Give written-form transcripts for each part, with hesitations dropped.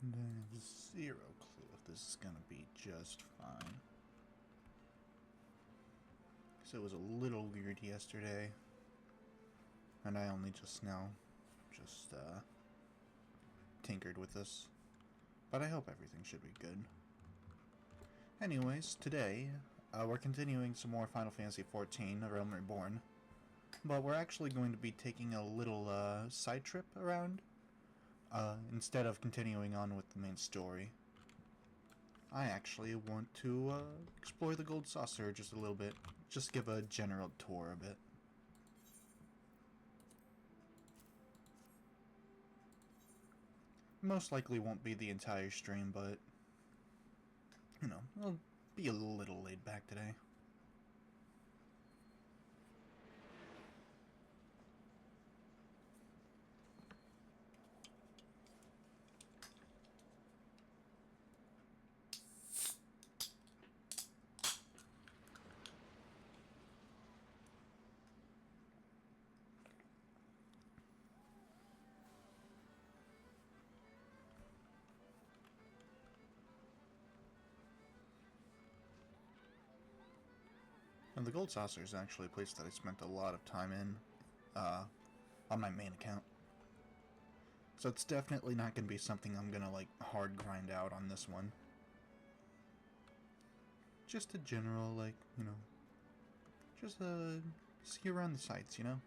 And I have zero clue if this is going to be just fine. So it was a little weird yesterday, and I only just now tinkered with this. But I hope everything should be good. Anyways, today, we're continuing some more Final Fantasy XIV, Realm Reborn. But we're actually going to be taking a little side trip around, instead of continuing on with the main story. I actually want to explore the Gold Saucer just a little bit. Just give a general tour a bit. Most likely won't be the entire stream, but, you know, I'll be a little laid back today. And the Gold Saucer is actually a place that I spent a lot of time in, on my main account. So it's definitely not going to be something I'm going to, like, hard grind out on this one. Just a general, like, you know, just see around the sites, you know?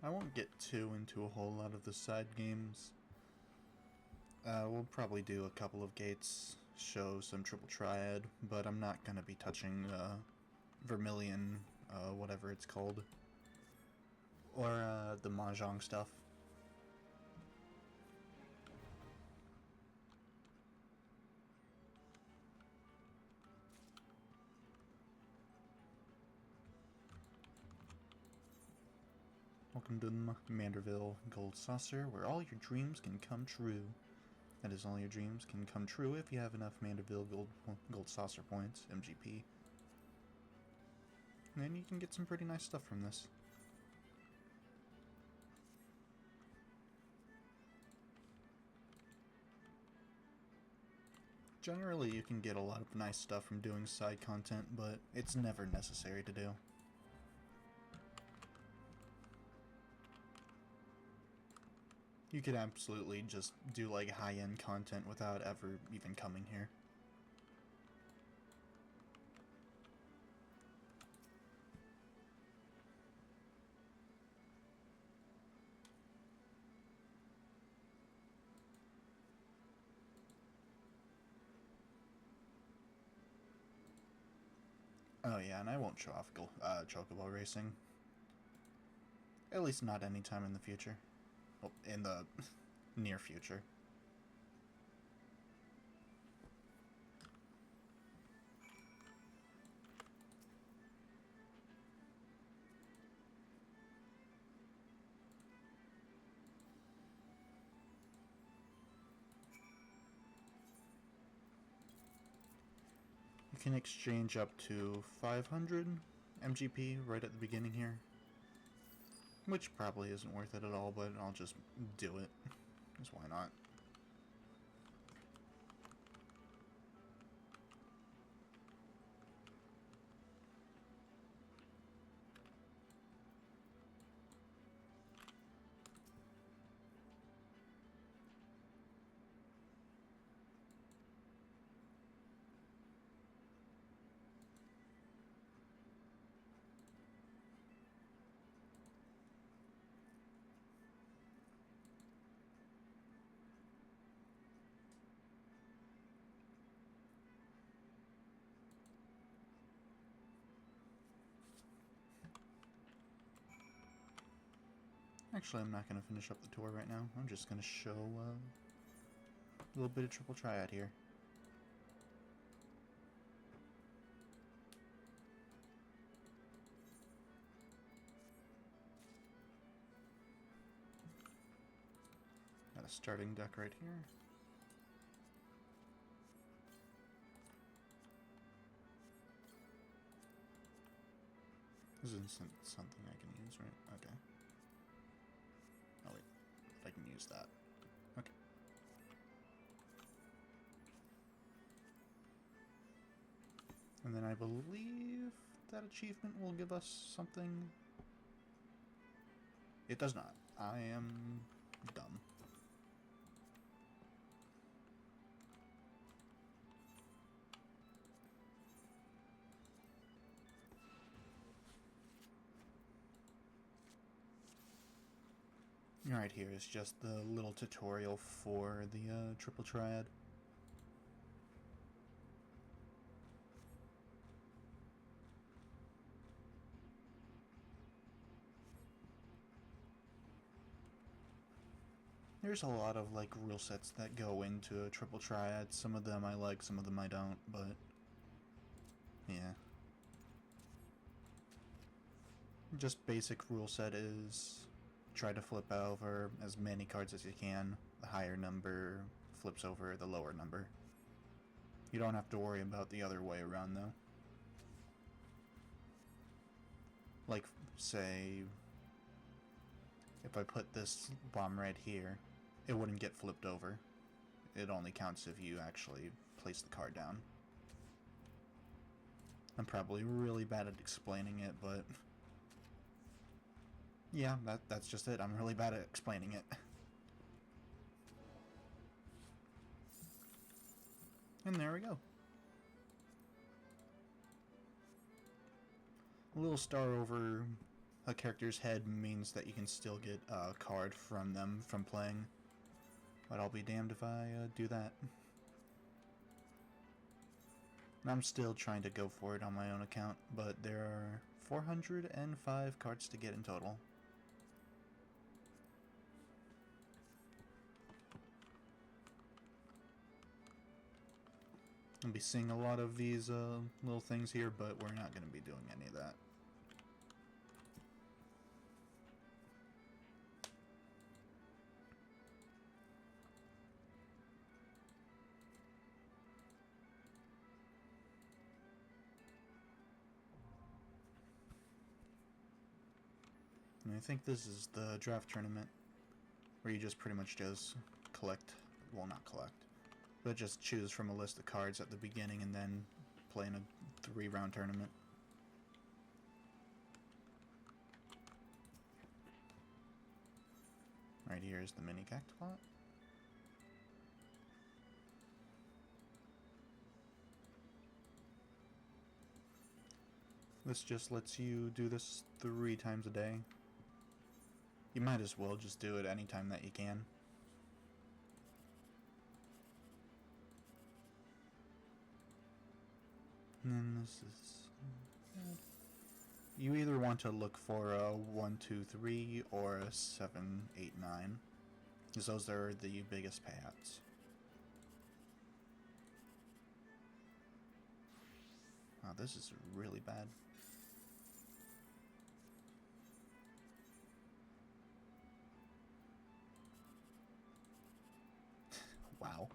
I won't get too into a whole lot of the side games. We'll probably do a couple of gates, show some triple triad, but I'm not going to be touching Vermilion, whatever it's called, or the Mahjong stuff. Welcome to Manderville Gold Saucer, where all your dreams can come true. That is, all your dreams can come true if you have enough Manderville Gold Saucer points, MGP. And then you can get some pretty nice stuff from this. Generally, you can get a lot of nice stuff from doing side content, but it's never necessary to do. You could absolutely just do, like, high-end content without ever even coming here. Oh yeah, and I won't show off Chocobo racing. At least not anytime in the future. Well, in the near future. You can exchange up to 500 MGP right at the beginning here. Which probably isn't worth it at all, but I'll just do it. Because why not? Actually, I'm not going to finish up the tour right now. I'm just going to show little bit of triple triad here. Got a starting deck right here. This isn't something I can use, right? Okay. Oh wait, I can use that. Okay. And then I believe that achievement will give us something. It does not. I am dumb. Right here is just the little tutorial for the triple triad. There's a lot of like rule sets that go into a triple triad. Some of them I like, some of them I don't, but yeah. Just basic rule set is try to flip over as many cards as you can. The higher number flips over the lower number. You don't have to worry about the other way around though. Like, say, if I put this bomb right here, it wouldn't get flipped over. It only counts if you actually place the card down. I'm probably really bad at explaining it, but yeah, that's just it. I'm really bad at explaining it. And there we go. A little star over a character's head means that you can still get a card from them from playing. But I'll be damned if I do that. And I'm still trying to go for it on my own account, but there are 405 cards to get in total. I'll be seeing a lot of these little things here, but we're not going to be doing any of that. And I think this is the draft tournament, where you just pretty much just collect, well not collect, but just choose from a list of cards at the beginning and then play in a 3-round tournament. Right here is the mini cactopot. This just lets you do this 3 times a day. You might as well just do it anytime that you can. And then this is... You either want to look for a 1, 2, 3 or a 7, 8, 9. Because those are the biggest payouts. Wow, this is really bad. Wow.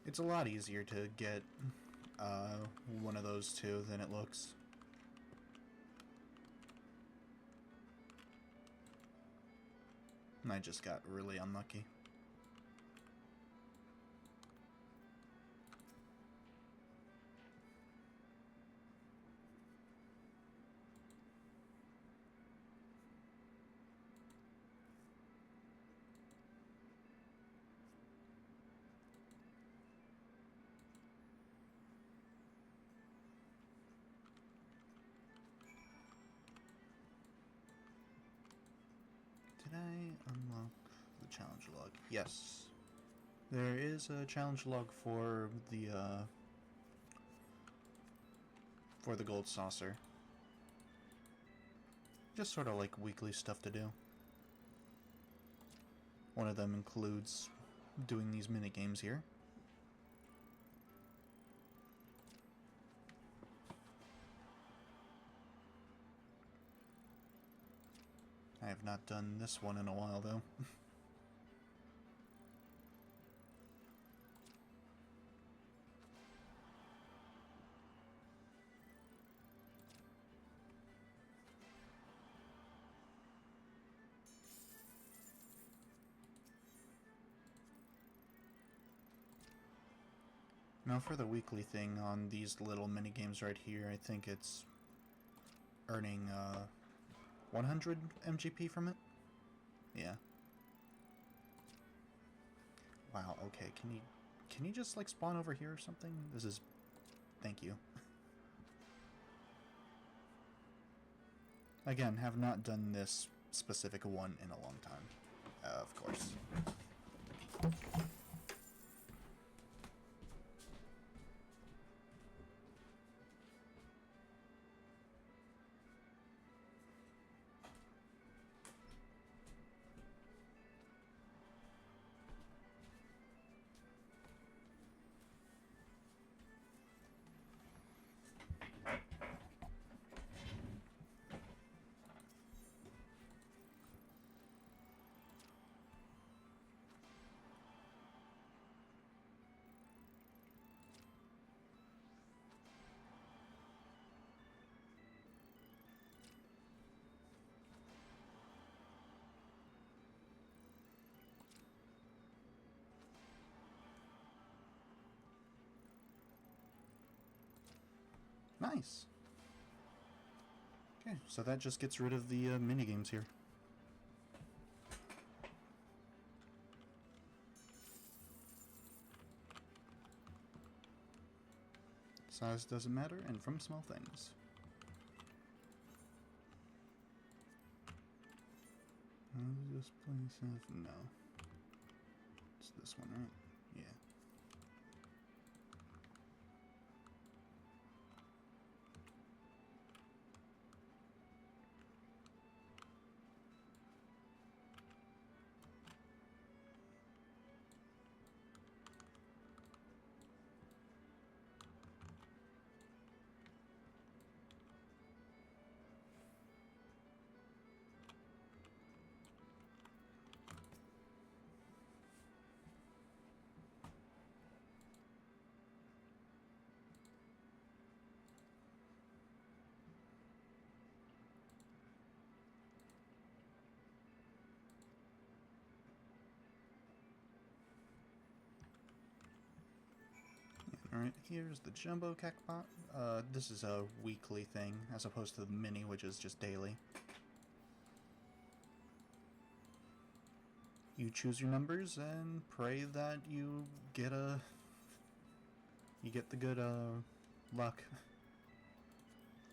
It's a lot easier to get one of those two than it looks. And I just got really unlucky. Did I unlock the challenge log? Yes. There is a challenge log for the gold saucer. Just sort of like weekly stuff to do. One of them includes doing these mini games here. I have not done this one in a while, though. Now for the weekly thing on these little mini games right here, I think it's earning 100 MGP from it? Yeah. Wow, okay, can you just like spawn over here or something? This is... Thank you. Again, have not done this specific one in a long time. Of course. Nice. Okay, so that just gets rid of the minigames here. Size doesn't matter, and from small things. This place have... no. It's this one, right? Yeah. Alright, here's the Jumbo Cactbot. This is a weekly thing, as opposed to the Mini, which is just daily. You choose your numbers and pray that you get the good, luck.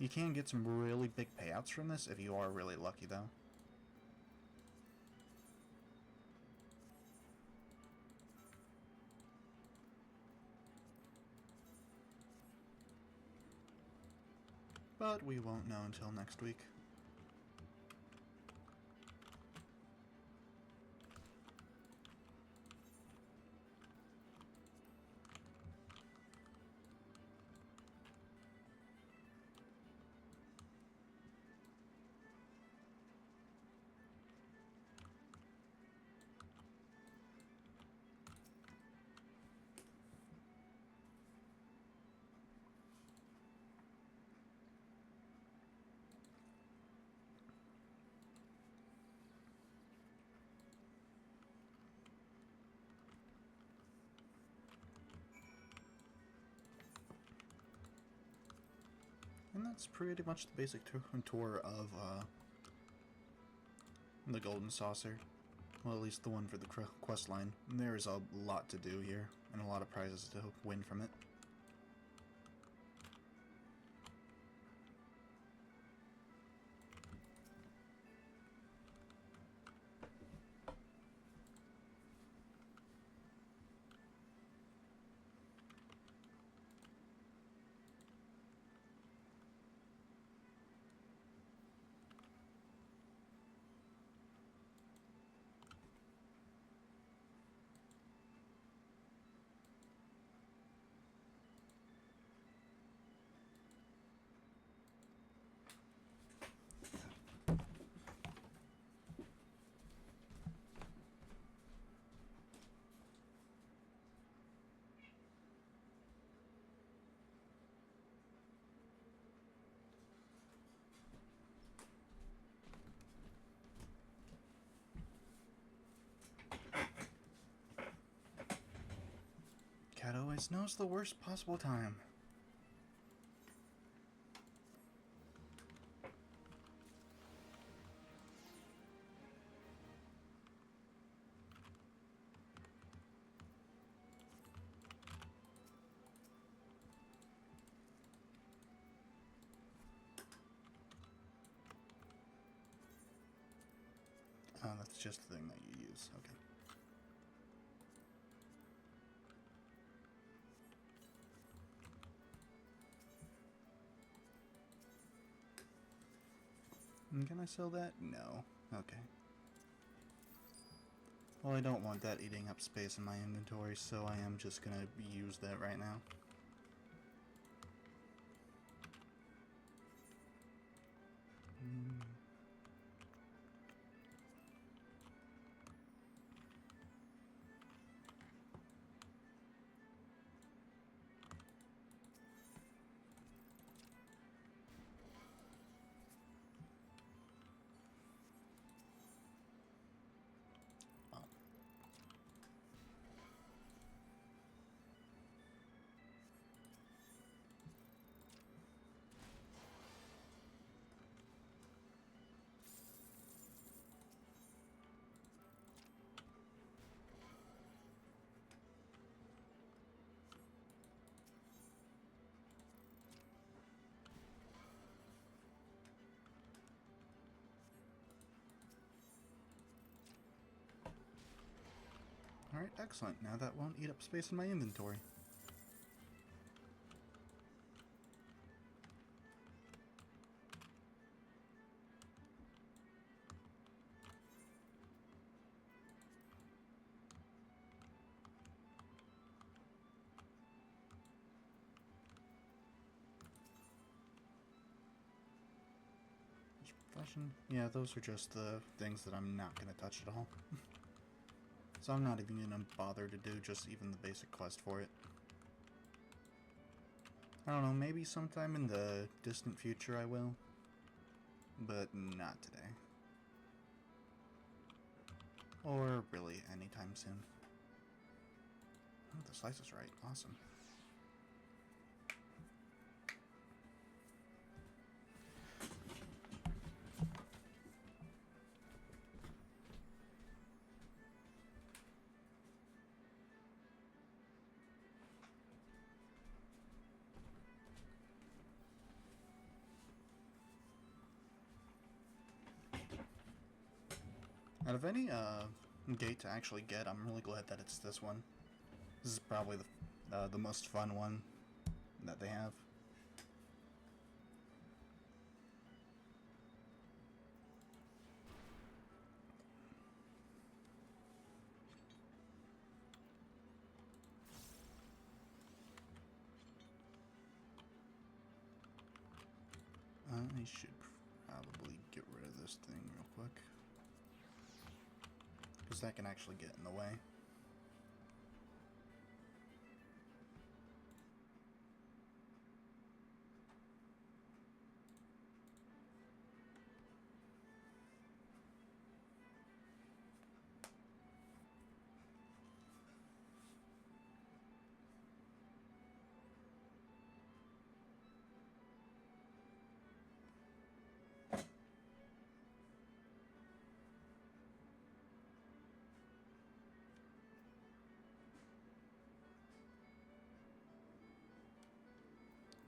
You can get some really big payouts from this if you are really lucky, though. But we won't know until next week. And that's pretty much the basic tour of the Golden Saucer. Well, at least the one for the quest line. There is a lot to do here, and a lot of prizes to win from it. Always knows the worst possible time. Oh, that's just the thing that you use. Okay. Can I sell that? No. Okay. Well, I don't want that eating up space in my inventory, so I am just gonna use that right now. Alright, excellent. Now that won't eat up space in my inventory. Yeah, those are just the things that I'm not going to touch at all. So I'm not even going to bother to do just even the basic quest for it. I don't know, maybe sometime in the distant future I will. But not today. Or really anytime soon. Oh, the slice is right. Awesome. Out of any gate to actually get, I'm really glad that it's this one. This is probably the most fun one that they have. I should probably get rid of this thing real quick, because that can actually get in the way.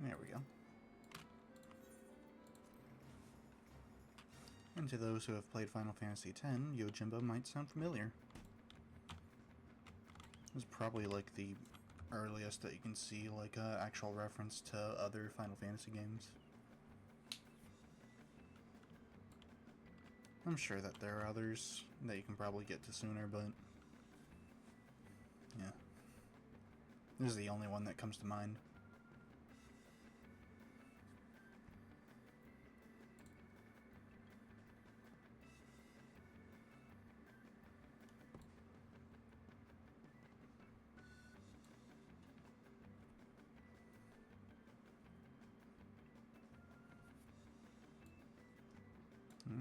There we go. And to those who have played Final Fantasy X, Yojimbo might sound familiar. It's probably like the earliest that you can see like actual reference to other Final Fantasy games. I'm sure that there are others that you can probably get to sooner, but yeah. This is the only one that comes to mind.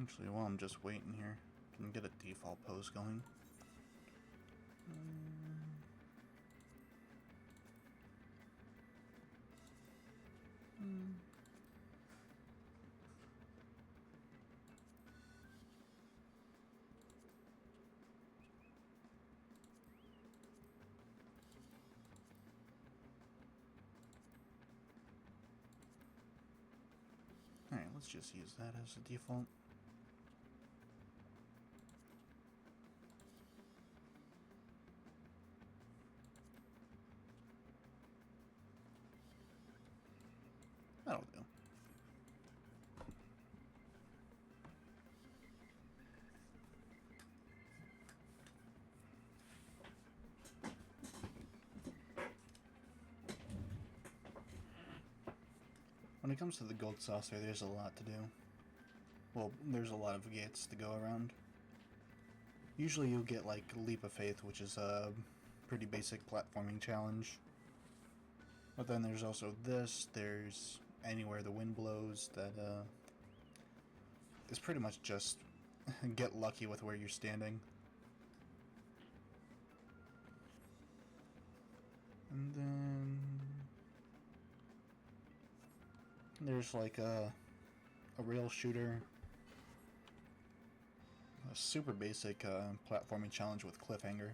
Actually, while I'm just waiting here, can I get a default pose going? let's just use that as a default. That'll do. When it comes to the gold saucer, there's a lot to do. Well, there's a lot of gates to go around. Usually you'll get like Leap of Faith, which is a pretty basic platforming challenge. But then there's also this, there's Anywhere the Wind Blows, that is pretty much just get lucky with where you're standing. And then there's like a rail shooter, a super basic platforming challenge with cliffhanger,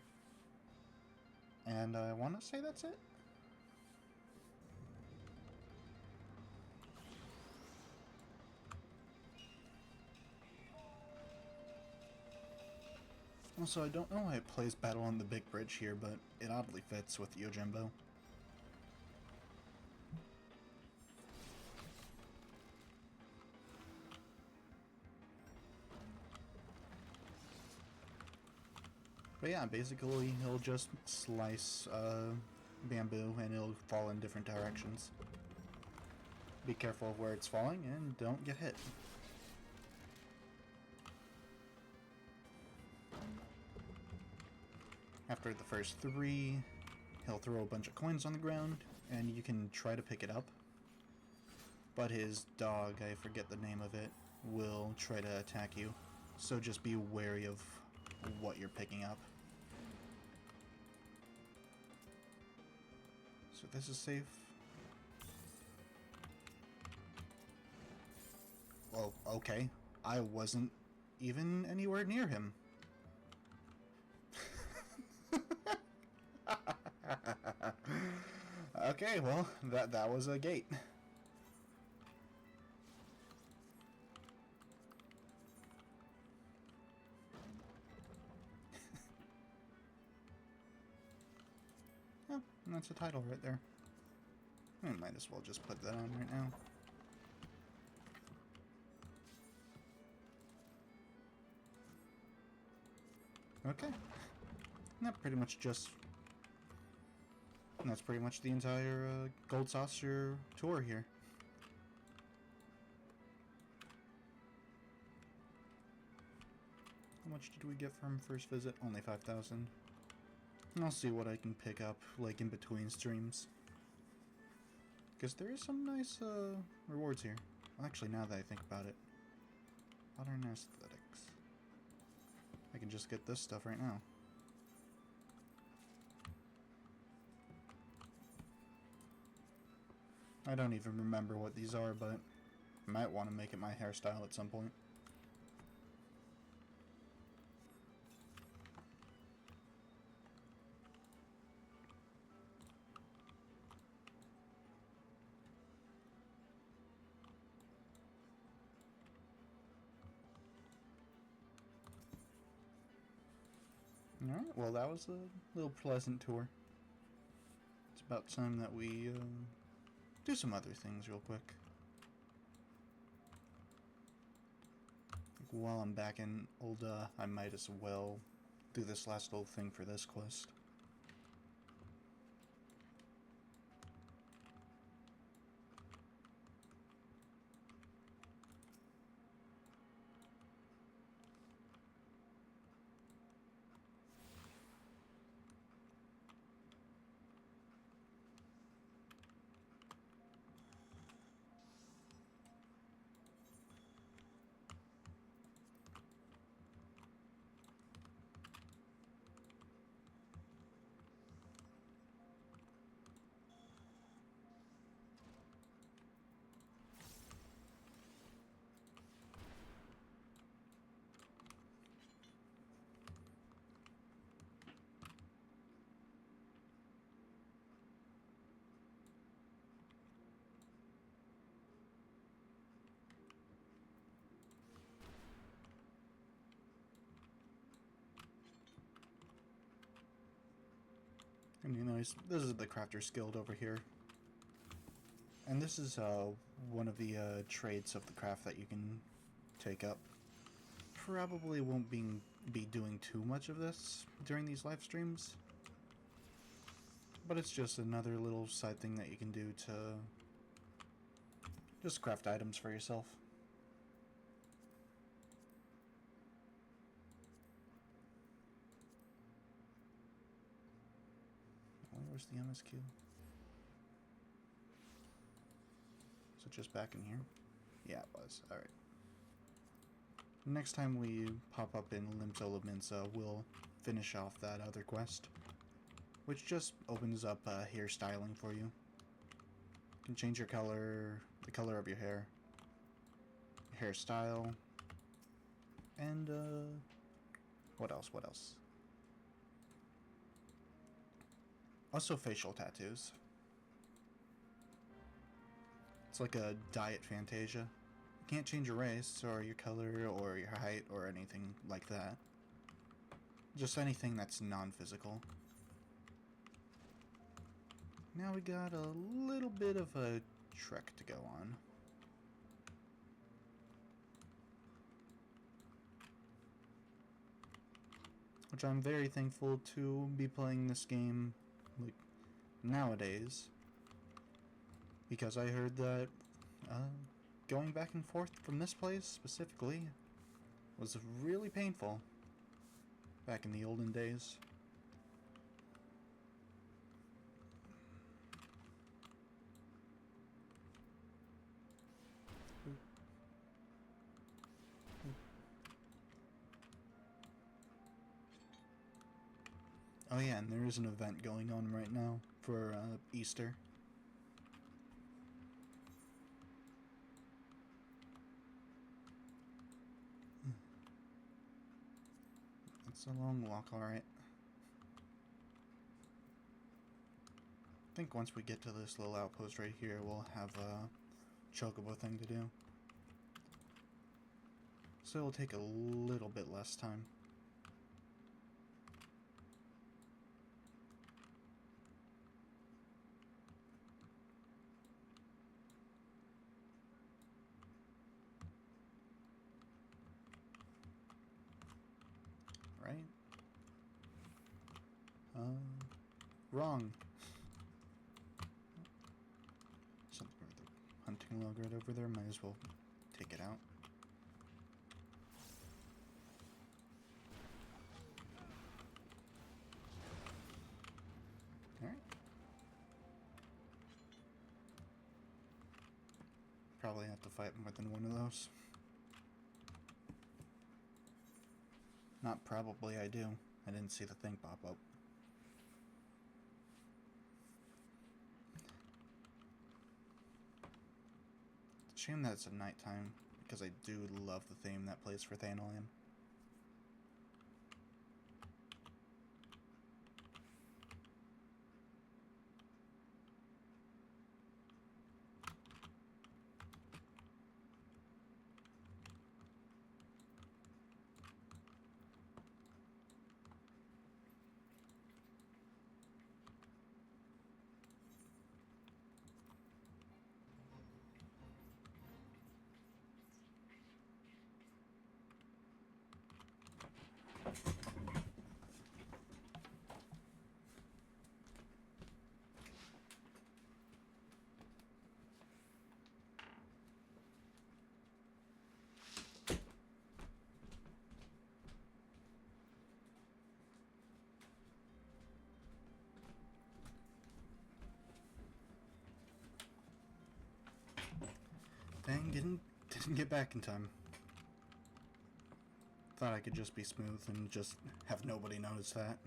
and I want to say that's it. Also, I don't know why it plays Battle on the Big Bridge here, but it oddly fits with Yojimbo. But yeah, basically he'll just slice bamboo and it'll fall in different directions. Be careful of where it's falling and don't get hit. After the first 3, he'll throw a bunch of coins on the ground and you can try to pick it up. But his dog, I forget the name of it, will try to attack you. So just be wary of what you're picking up. So this is safe. Well, okay. I wasn't even anywhere near him. Okay, well, that was a gate. Oh, that's a title right there. I might as well just put that on right now. Okay. That's pretty much the entire Gold Saucer tour here. How much did we get from first visit? Only 5,000. I'll see what I can pick up, like, in between streams. Because there is some nice rewards here. Well, actually, now that I think about it. Modern aesthetics. I can just get this stuff right now. I don't even remember what these are, but I might want to make it my hairstyle at some point. Alright, well that was a little pleasant tour. It's about time that we do some other things real quick. Like while I'm back in Ul'dah, I might as well do this last little thing for this quest. Anyways, this is the Crafter's Guild over here. And this is one of the traits of the craft that you can take up. Probably won't be doing too much of this during these live streams, but it's just another little side thing that you can do to just craft items for yourself. Where's the MSQ? Is it just back in here? Yeah, it was. Alright. Next time we pop up in Limsa Laminsa, we'll finish off that other quest, which just opens up hairstyling for you. You can change your color, the color of your hair, hairstyle, and what else? Also facial tattoos. It's like a diet Fantasia. You can't change your race, or your color, or your height, or anything like that. Just anything that's non-physical. Now we got a little bit of a trek to go on. Which I'm very thankful to be playing this game, like, nowadays. Because I heard that going back and forth from this place specifically was really painful back in the olden days. Oh yeah, and there is an event going on right now for Easter. It's a long walk, alright. I think once we get to this little outpost right here, we'll have a chocobo thing to do. So it'll take a little bit less time. Right? Wrong. Something with the hunting log right over there. Might as well take it out. Alright. Probably have to fight more than one of those. Not probably, I do. I didn't see the thing pop up. It's a shame that it's at nighttime, because I do love the theme that plays for Thanalan. Dang, didn't get back in time. Thought I could just be smooth and just have nobody notice that.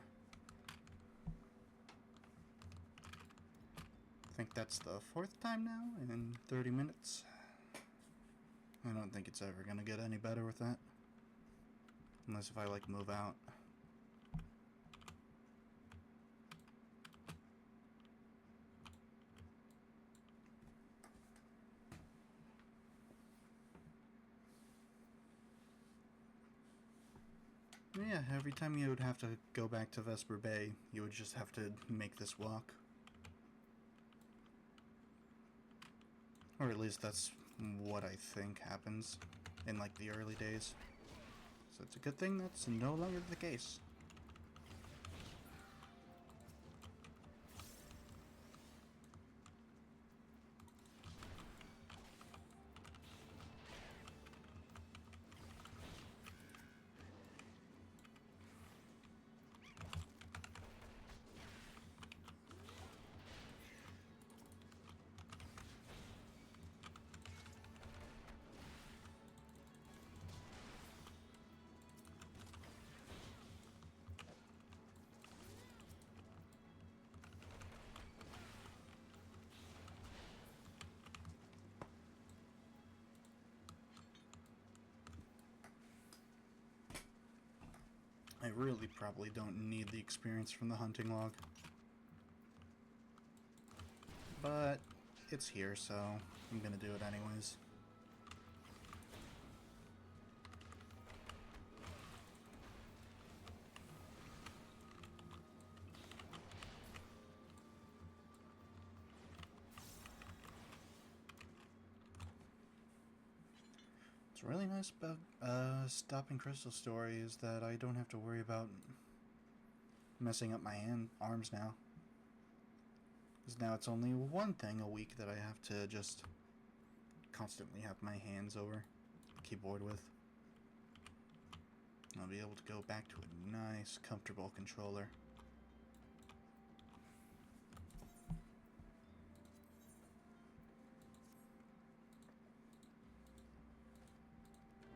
I think that's the 4th time now in 30 minutes. I don't think it's ever gonna get any better with that. Unless if I, like, move out. Yeah, every time you would have to go back to Vesper Bay, you would just have to make this walk. Or at least that's what I think happens in like the early days. So it's a good thing that's no longer the case. I really probably don't need the experience from the hunting log. But it's here, so I'm gonna do it anyways. What's really nice about stopping Crystal Story is that I don't have to worry about messing up my arms now. Because now it's only one thing a week that I have to just constantly have my hands over the keyboard with. I'll be able to go back to a nice, comfortable controller.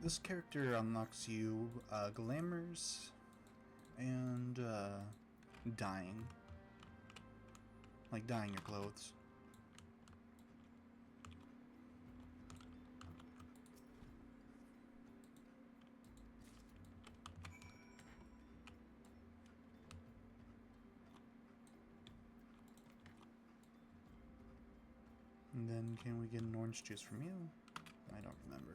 This character unlocks you glamours and dyeing. Like dyeing your clothes. And then can we get an orange juice from you? I don't remember.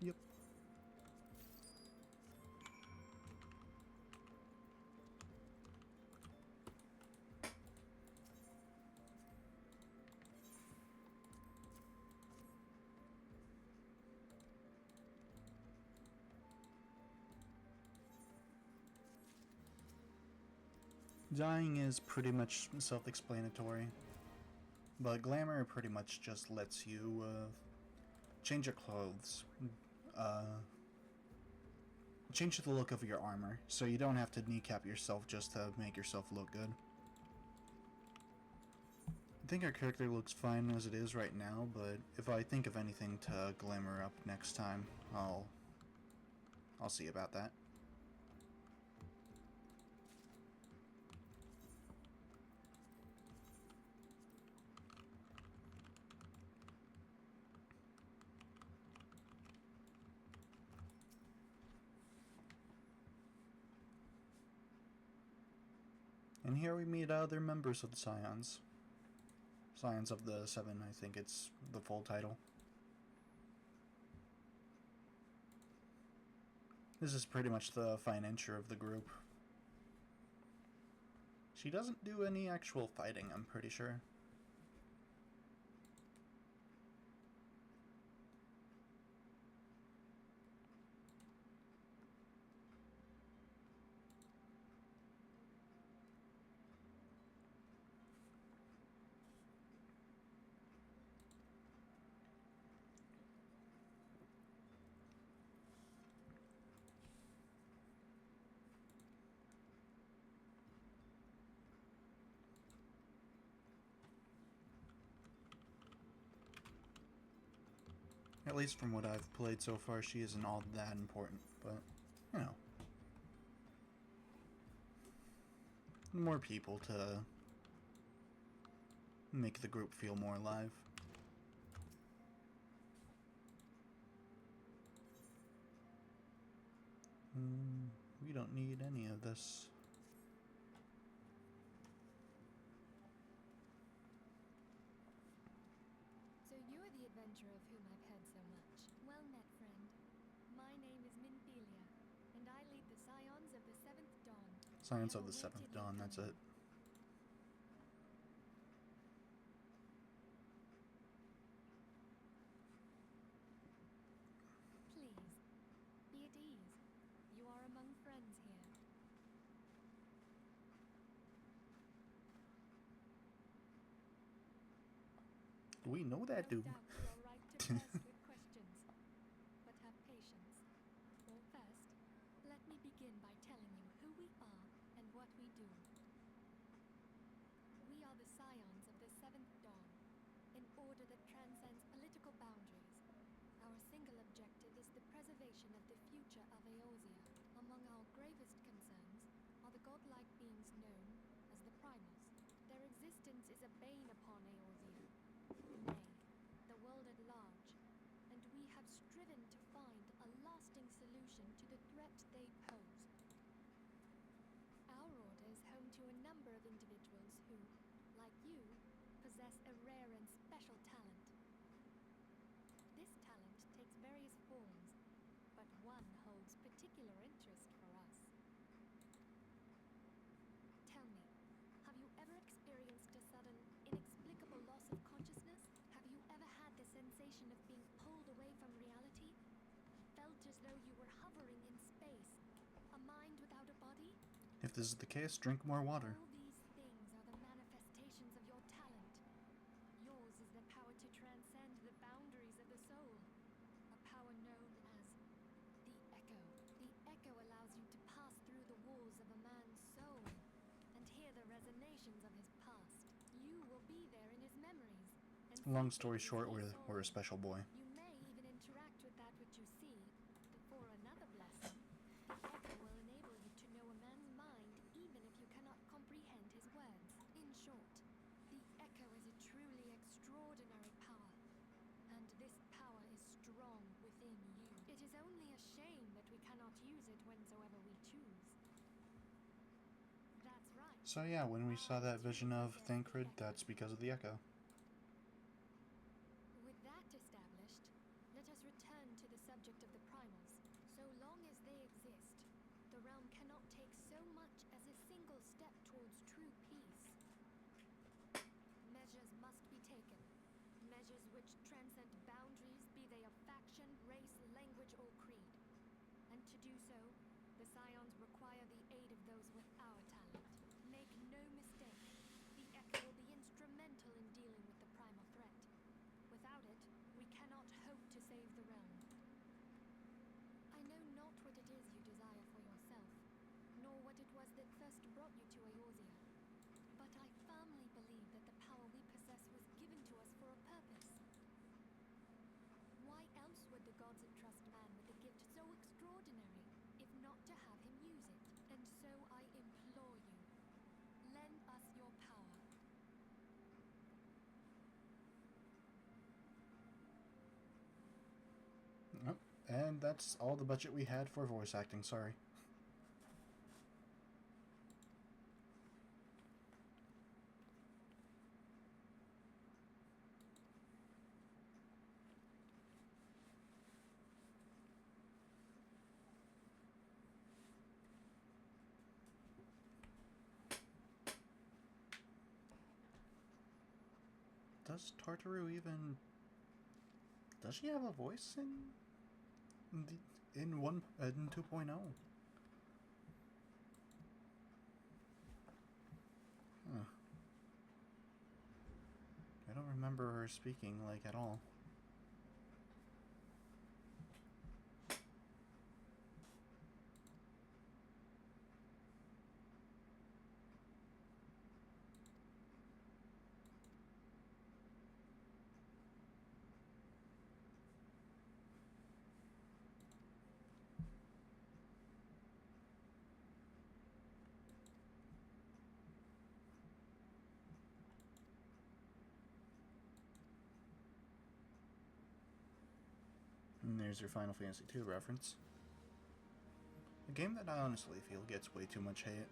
Yep. Dyeing is pretty much self-explanatory, but glamour pretty much just lets you change your clothes, change the look of your armor, so you don't have to kneecap yourself just to make yourself look good. I think our character looks fine as it is right now, but if I think of anything to glamour up next time, I'll see about that. And here we meet other members of the Scions. Scions of the Seven, I think it's the full title. This is pretty much the financier of the group. She doesn't do any actual fighting, I'm pretty sure. At least from what I've played so far, she isn't all that important, but, you know. More people to make the group feel more alive. We don't need any of this. So you're the adventurer of whom I've heard so much. Well met, friend. Science of the Seventh Dawn, that's it. Please, be at ease. You are among friends here. We know that, dude. No doubt you are right to press with questions, but have patience. Well, first, let me begin by telling you who we are and what we do. We are the scions of the Seventh Dawn, an order that transcends political boundaries. Our single objective is the preservation of the future of Eorzea. Among our gravest concerns are the godlike beings known as the Primals. Their existence is a bane upon Eorzea, nay, the world at large, and we have striven to find a lasting solution to the threat they pose. Our order is home to a number of individuals who, like you, possess a rare and special talent. This talent takes various forms, but one holds particular interest for us. Tell me, have you ever experienced a sudden, inexplicable loss of consciousness? Have you ever had the sensation of being pulled away from reality? Felt as though you were hovering in space, a mind without a body? If this is the case, drink more water. All these things are the manifestations of your talent. Yours is the power to transcend the boundaries of the soul, a power known as the Echo. The Echo allows you to pass through the walls of a man's soul and hear the resonations of his past. You will be there in his memories. And Long story short, we're a special boy. You may even interact with that which you see, but for another blessing, the Echo will enable you to know a man's mind even if you cannot comprehend his words. In short, the Echo is a truly extraordinary power, and this power is strong within you. It is only a shame that we cannot use it whensoever we choose. That's right. So yeah, when we saw that vision of Thancred, that's because of the Echo. With that established, let us return to the subject of the Primals. So long as they exist, the realm cannot take so much as a single step towards true peace. Measures must be taken. Measures which transcend boundaries, be they of faction, race, language, or creed. And to do so, the Scions require the aid of those with our talent. Make no mistake, the Echo will be instrumental in dealing with the primal threat. Without it, we cannot hope to save the realm. I know not what it is you desire for yourself, nor what it was that first brought you to Eorzea. But I firmly believe that the power we possess was given to us for a purpose. Why else would the gods entrust man with a gift so extraordinary, if not to have him use it? And so I implore you, lend us your power. Yep. And that's all the budget we had for voice acting, sorry. Does Tartaru even... Does she have a voice in 2.0? Huh. I don't remember her speaking, like, at all. And there's your Final Fantasy II reference. A game that I honestly feel gets way too much hate.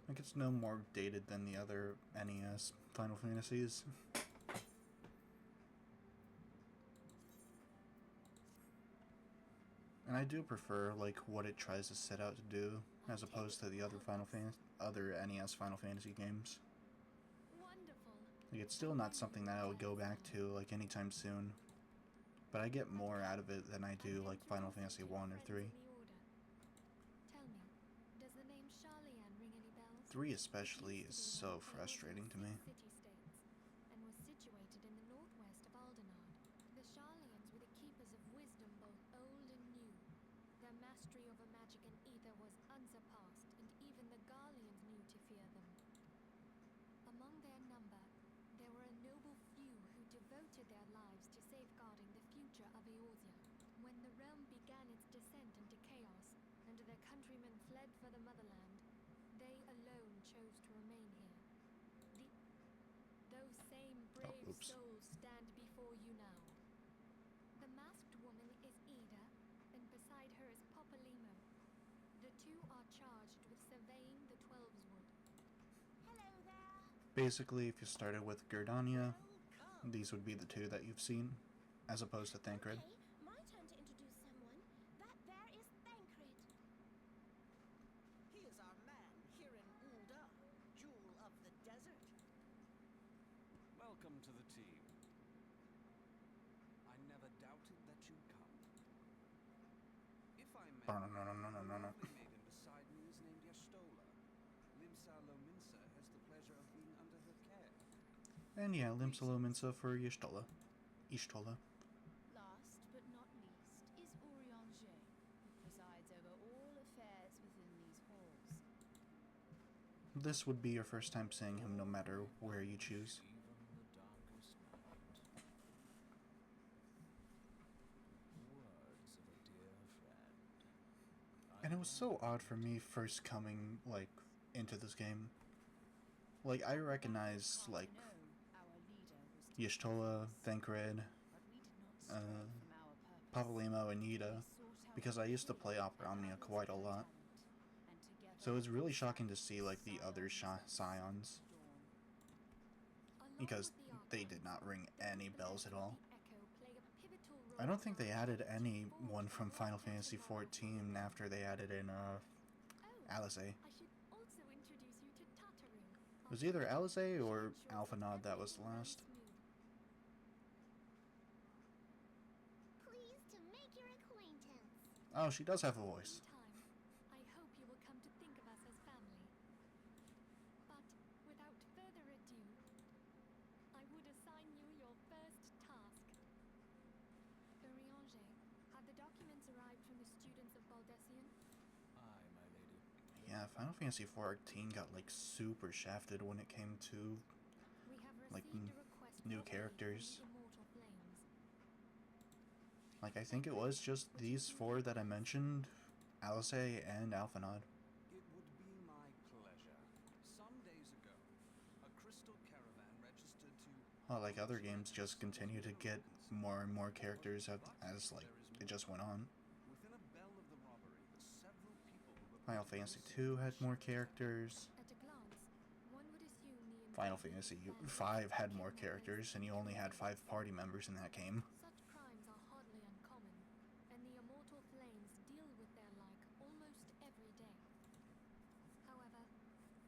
Like, it's no more dated than the other NES Final Fantasies. And I do prefer like what it tries to set out to do as opposed to the other other NES Final Fantasy games. Wonderful. Like it's still not something that I would go back to like anytime soon. But I get more out of it than I do like Final Fantasy 1 or 3. Tell me, does the name Charlian ring any bells? 3 especially is so frustrating to me. City-states, and was situated in the northwest of Aldenard. The Charlians were the keepers of wisdom, both old and new. Their mastery over magic and ether was unsurpassed, and even the Garleans knew to fear them. Among their number, there were a noble few who devoted their lives to safeguarding the future of Eorzea. When the realm began its descent into chaos, and their countrymen fled for the motherland, they alone chose to remain here. Those same brave souls stand before you now. The masked woman is Ida, and beside her is Popolimo. The two are charged with surveying the Twelveswood. Hello there. Basically, if you started with Gerdania, these would be the two that you've seen, as opposed to Thancred. Okay, my turn to introduce someone. That there is Thancred. He is our man here in Ul'dah, jewel of the desert. Welcome to the team. I never doubted that you'd come. If I may, No. the lovely maiden beside me is named Y'shtola. Limsa Lominsa has the pleasure of being under her care. And yeah, Limsa for Y'shtola. Last but not least is Urianger, who presides over all affairs within these halls. This would be your first time seeing him no matter where you choose. Even the darkest night. Words of a dear friend. And it was so odd for me first coming, like, into this game. Like, I recognized, like, Y'shtola, Thancred, Pavolimo, and Ida, because I used to play Opera Omnia quite a lot. So it's really shocking to see, like, the other Scions, because they did not ring any bells at all. I don't think they added anyone from Final Fantasy XIV after they added in, Alice. It was either Alice or Alphanod that was the last. Pleased to make your acquaintance. Oh, she does have a voice. I hope you will come to think of us as family. But without further ado, I would assign you your first task. Urianger, have the documents arrived from the students of Baldessian? Aye, my lady. Yeah, Final Fantasy XIV got, like, super shafted when it came to, We have like, received a request new for aid characters. from the Immortal Flames. Like, I think it was just these four that I mentioned, Alice and Alphanod. It would be my pleasure. Some days ago, a crystal caravan registered to... Well, like other games just continue to get more and more characters as like, it just went on. Within a bell of the robbery, the several people who were Final Fantasy II had more characters. At a glance, one would assume the Final invasion Fantasy of V had Flanders more became characters, and you only had 5 party members in that game. Such crimes are hardly uncommon, and the Immortal Flames deal with their like almost every day. However,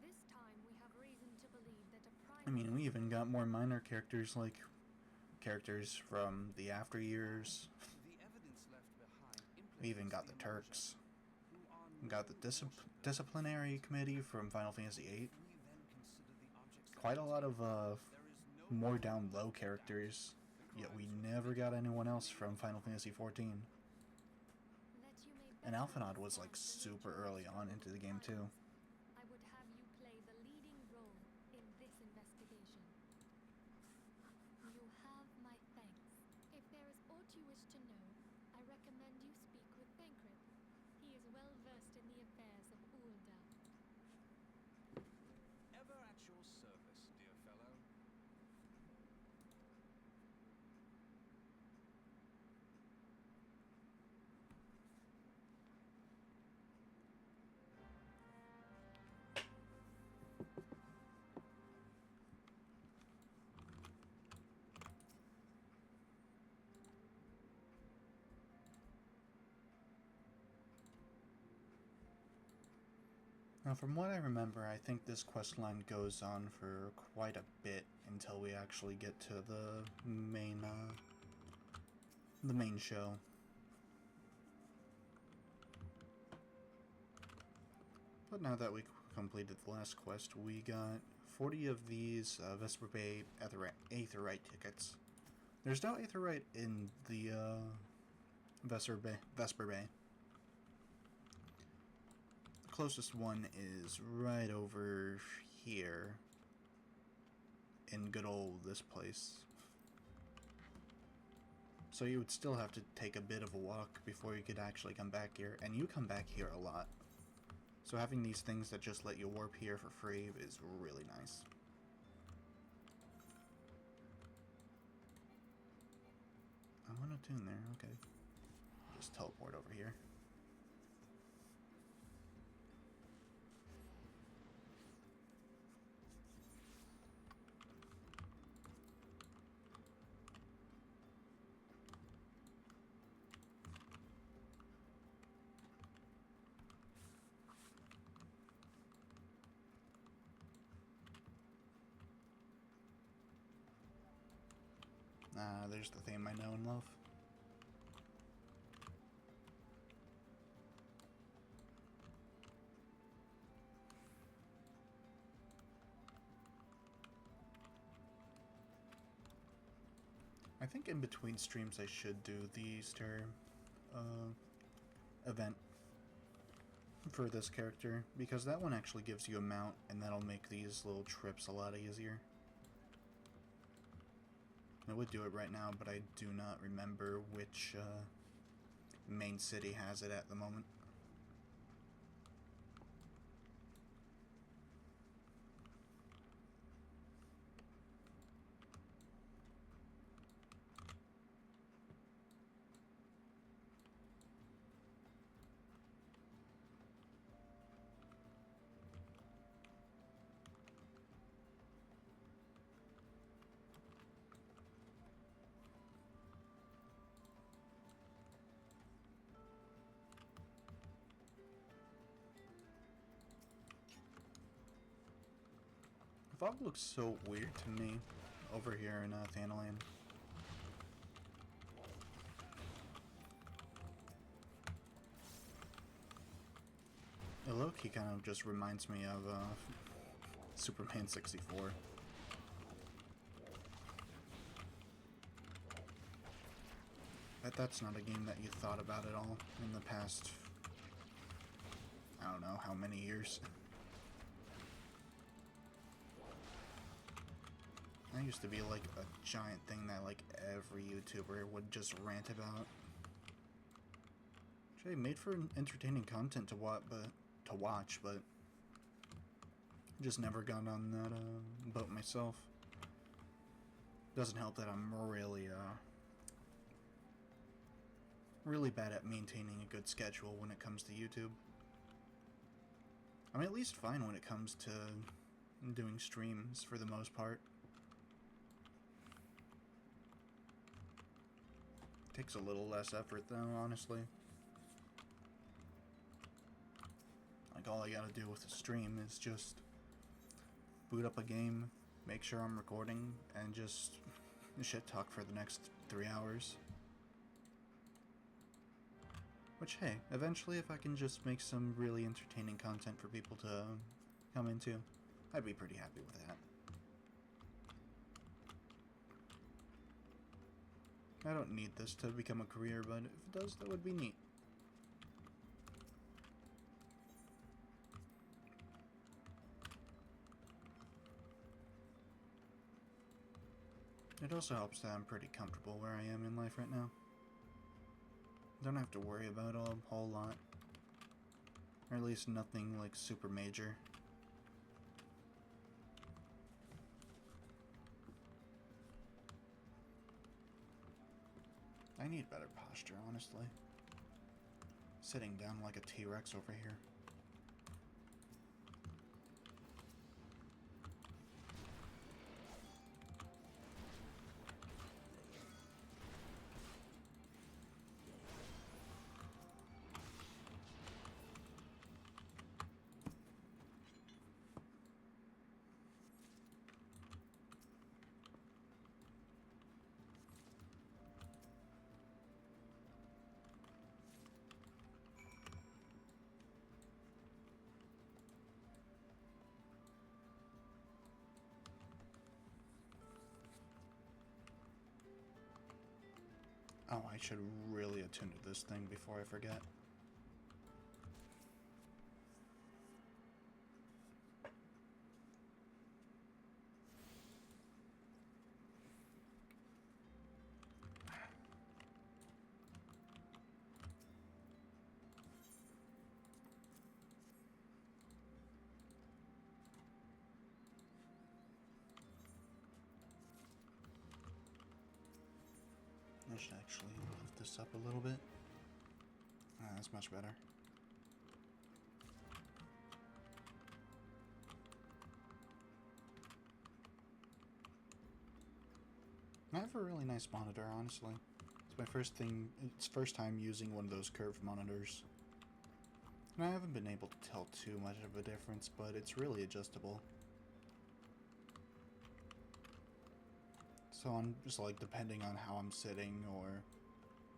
this time we have reason to believe that a I mean, we even got more minor characters, like characters from the After Years. The evidence left behind We even got the Turks. We got the Disciplinary Committee from Final Fantasy VIII. Quite a lot of more down low characters, yet we never got anyone else from Final Fantasy XIV. And Alphanod was like super early on into the game too. I would have you play the leading role in this investigation. You have my thanks. If there is aught you wish to know, I recommend you speak with Thancred. He is well versed in the affairs of Ul'dah. Ever at your service, dear fellow. Now, from what I remember, I think this quest line goes on for quite a bit until we actually get to the main show. But now that we completed the last quest, we got 40 of these Vesper Bay Aetheryte tickets. There's no Aetheryte in the Vesper Bay. The closest one is right over here in good old this place. So you would still have to take a bit of a walk before you could actually come back here, and you come back here a lot. So having these things that just let you warp here for free is really nice. I want a tune there, okay. Just teleport over here. There's the theme I know and love. I think in between streams I should do the Easter event for this character, because that one actually gives you a mount, and that'll make these little trips a lot easier. I would do it right now, but I do not remember which main city has it at the moment. Fog looks so weird to me over here in Thanalan. Loki kind of just reminds me of Superman 64. Bet that's not a game that you thought about at all in the past, I don't know how many years. That used to be like a giant thing that like every YouTuber would just rant about. Actually, made for entertaining content to watch, but just never got on that boat myself. Doesn't help that I'm really bad at maintaining a good schedule when it comes to YouTube. I'm at least fine when it comes to doing streams for the most part. Takes a little less effort though, honestly. Like all I gotta do with a stream is just boot up a game, make sure I'm recording, and just shit talk for the next 3 hours. Which, hey, eventually if I can just make some really entertaining content for people to come into, I'd be pretty happy with that. I don't need this to become a career, but if it does, that would be neat. It also helps that I'm pretty comfortable where I am in life right now. Don't have to worry about a whole lot. Or at least nothing like super major. I need better posture, honestly. Sitting down like a T-Rex over here. Oh, I should really attune to this thing before I forget. I should actually lift this up a little bit. Ah, that's much better. I have a really nice monitor, honestly. It's my first time using one of those curved monitors. And I haven't been able to tell too much of a difference, but it's really adjustable. So I'm just like, depending on how I'm sitting, or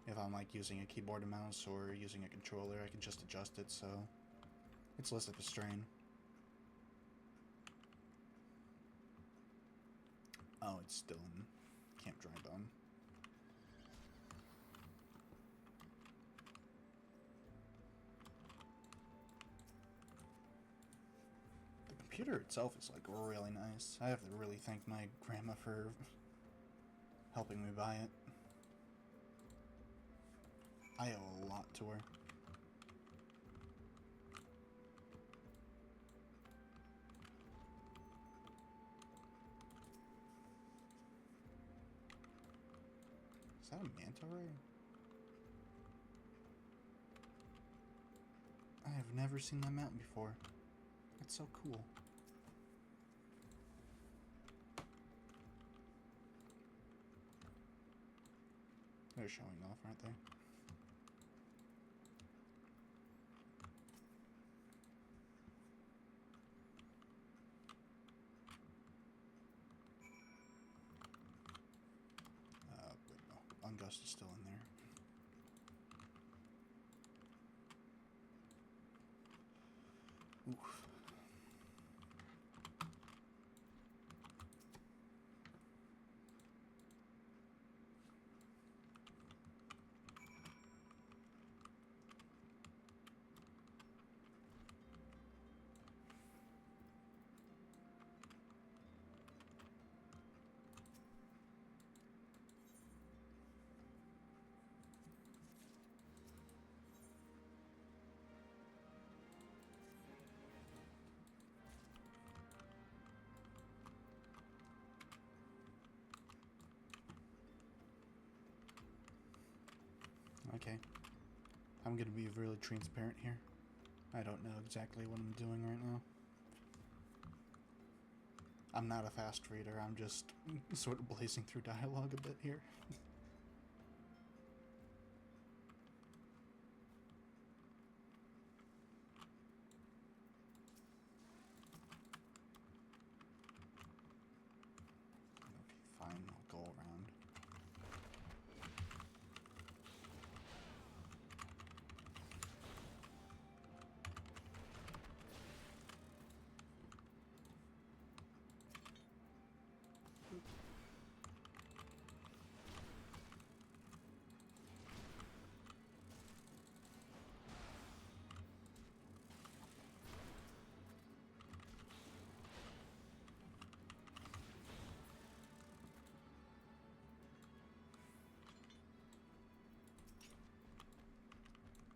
if I'm like using a keyboard and mouse or using a controller, I can just adjust it so it's less of a strain. Oh, it's still in Camp Drybone. The computer itself is like really nice. I have to really thank my grandma for helping me buy it. I owe a lot to her. Is that a manta ray? I have never seen that mountain before. That's so cool. They're showing off, aren't they? Wait, no. Ungust is still in there. Oof. Okay. I'm gonna be really transparent here. I don't know exactly what I'm doing right now. I'm not a fast reader, I'm just sort of blazing through dialogue a bit here. Okay, fine, I'll go around.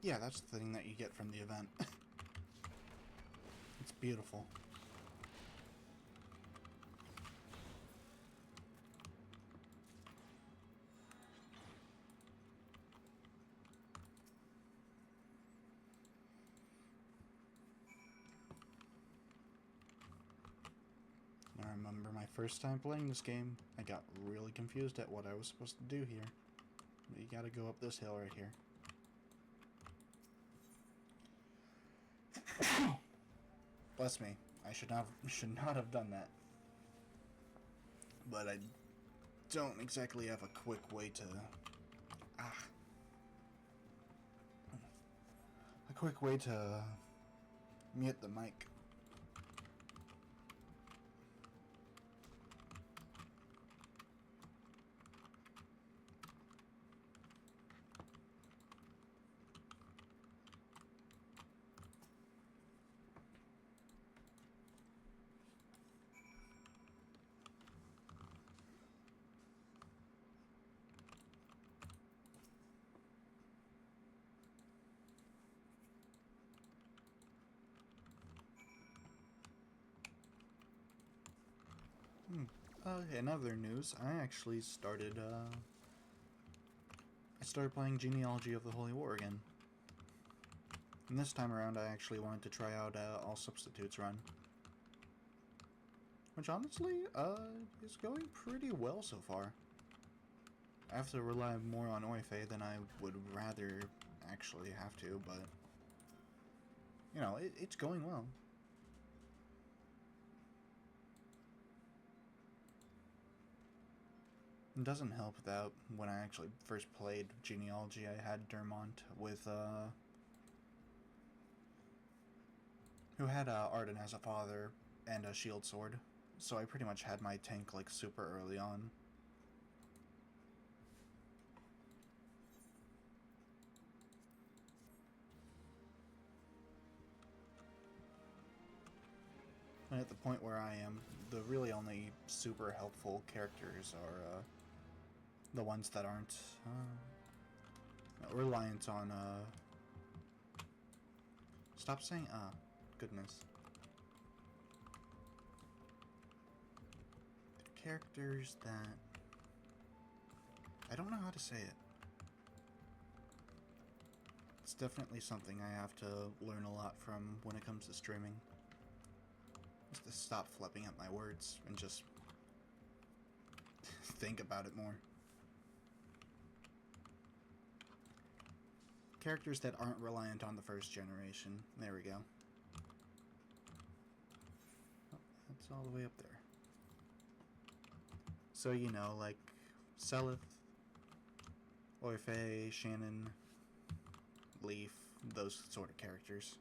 Yeah, that's the thing that you get from the event. It's beautiful. I remember my first time playing this game, I got really confused at what I was supposed to do here. But you gotta go up this hill right here. Bless me. I should not have done that. But I don't exactly have a quick way to... A quick way to mute the mic. In other news, I actually started playing Genealogy of the Holy War again. And this time around, I actually wanted to try out all substitutes run. Which honestly, is going pretty well so far. I have to rely more on Oife than I would rather actually have to, but... You know, it's going well. It doesn't help that when I actually first played Genealogy, I had Dermont with, who had Arden as a father and a shield sword. So I pretty much had my tank, like, super early on. And at the point where I am, the really only super helpful characters are, the ones that aren't, reliant on, Stop saying, goodness. The characters that... I don't know how to say it. It's definitely something I have to learn a lot from when it comes to streaming. Just to stop flipping up my words and just think about it more. Characters that aren't reliant on the first generation. There we go. Oh, that's all the way up there. So, you know, like Selith, Oife, Shannon, Leaf, those sort of characters.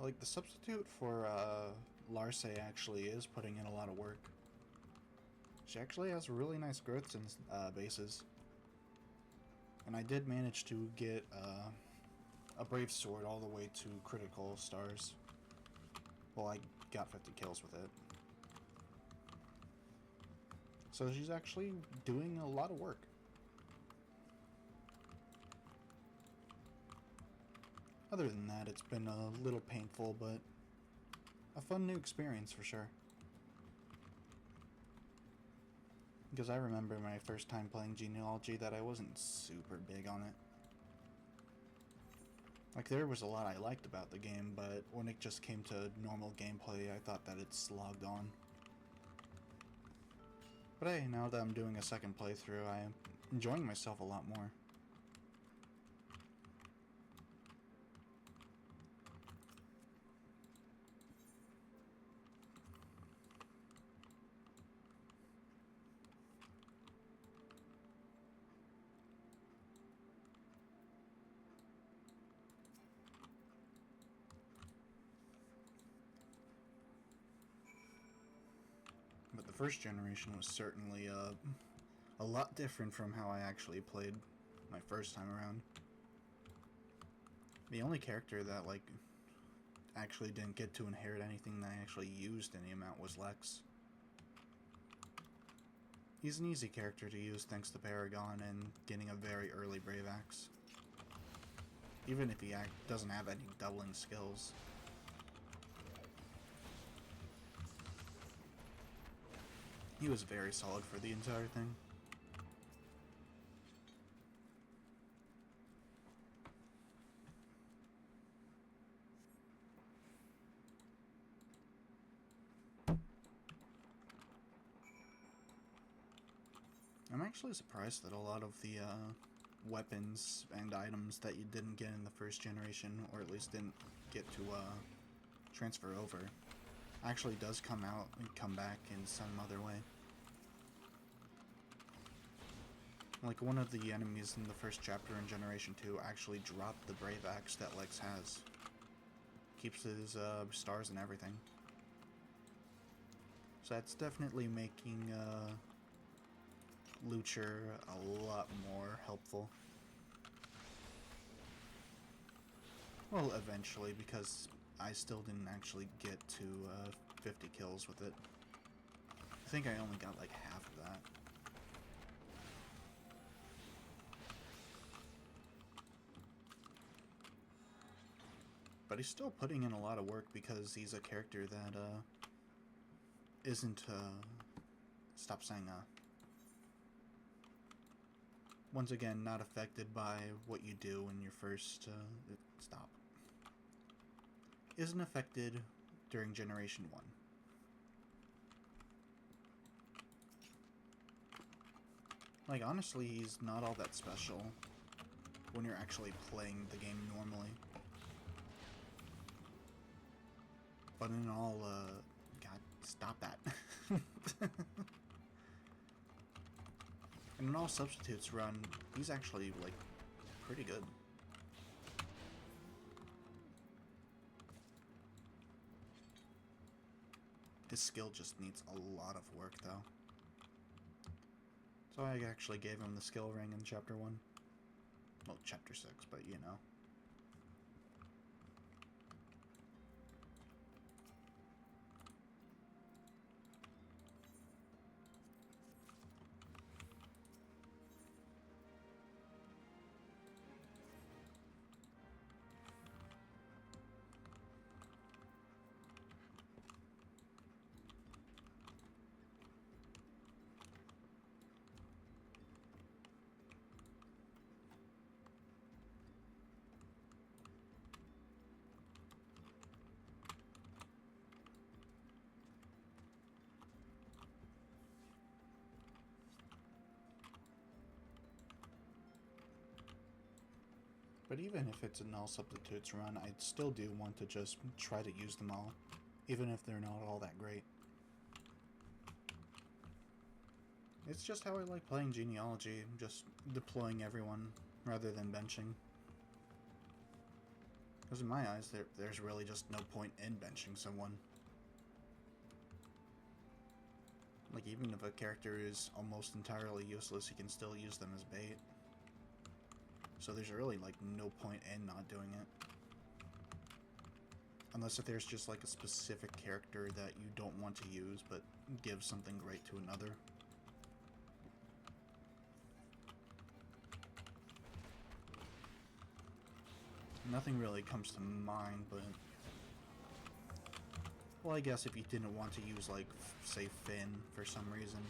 Like, the substitute for Larce actually is putting in a lot of work. She actually has really nice growths and bases. And I did manage to get a Brave Sword all the way to critical stars. Well, I got 50 kills with it. So she's actually doing a lot of work. Other than that, it's been a little painful, but a fun new experience for sure. Because I remember my first time playing Genealogy that I wasn't super big on it. Like, there was a lot I liked about the game, but when it just came to normal gameplay, I thought that it slogged on. But hey, now that I'm doing a second playthrough, I am enjoying myself a lot more. But the first generation was certainly a lot different from how I actually played my first time around. The only character that, like, actually didn't get to inherit anything that I actually used any amount was Lex. He's an easy character to use thanks to Paragon and getting a very early Brave Axe. Even if he doesn't have any doubling skills. He was very solid for the entire thing. I'm actually surprised that a lot of the weapons and items that you didn't get in the first generation, or at least didn't get to transfer over, actually does come out and come back in some other way. Like, one of the enemies in the first chapter in Generation 2 actually dropped the Brave Axe that Lex has. Keeps his stars and everything. So that's definitely making Lucher a lot more helpful. Well, eventually, because I still didn't actually get to 50 kills with it. I think I only got like half of that. But he's still putting in a lot of work because he's a character that isn't stop saying once again not affected by what you do when you're first stop. Isn't affected during Generation 1. Like, honestly, he's not all that special when you're actually playing the game normally. But in all, God, stop that. And in all substitutes run, he's actually, like, pretty good. His skill just needs a lot of work, though. So I actually gave him the skill ring in Chapter 1. Well, Chapter 6, but you know. But even if it's an all substitutes run, I'd still do want to just try to use them all, even if they're not all that great. It's just how I like playing Genealogy, just deploying everyone rather than benching. Because in my eyes, there's really just no point in benching someone. Like, even if a character is almost entirely useless, you can still use them as bait. So there's really, like, no point in not doing it. Unless if there's just, like, a specific character that you don't want to use, but gives something great to another. Nothing really comes to mind, but... Well, I guess if you didn't want to use, like, say Finn for some reason,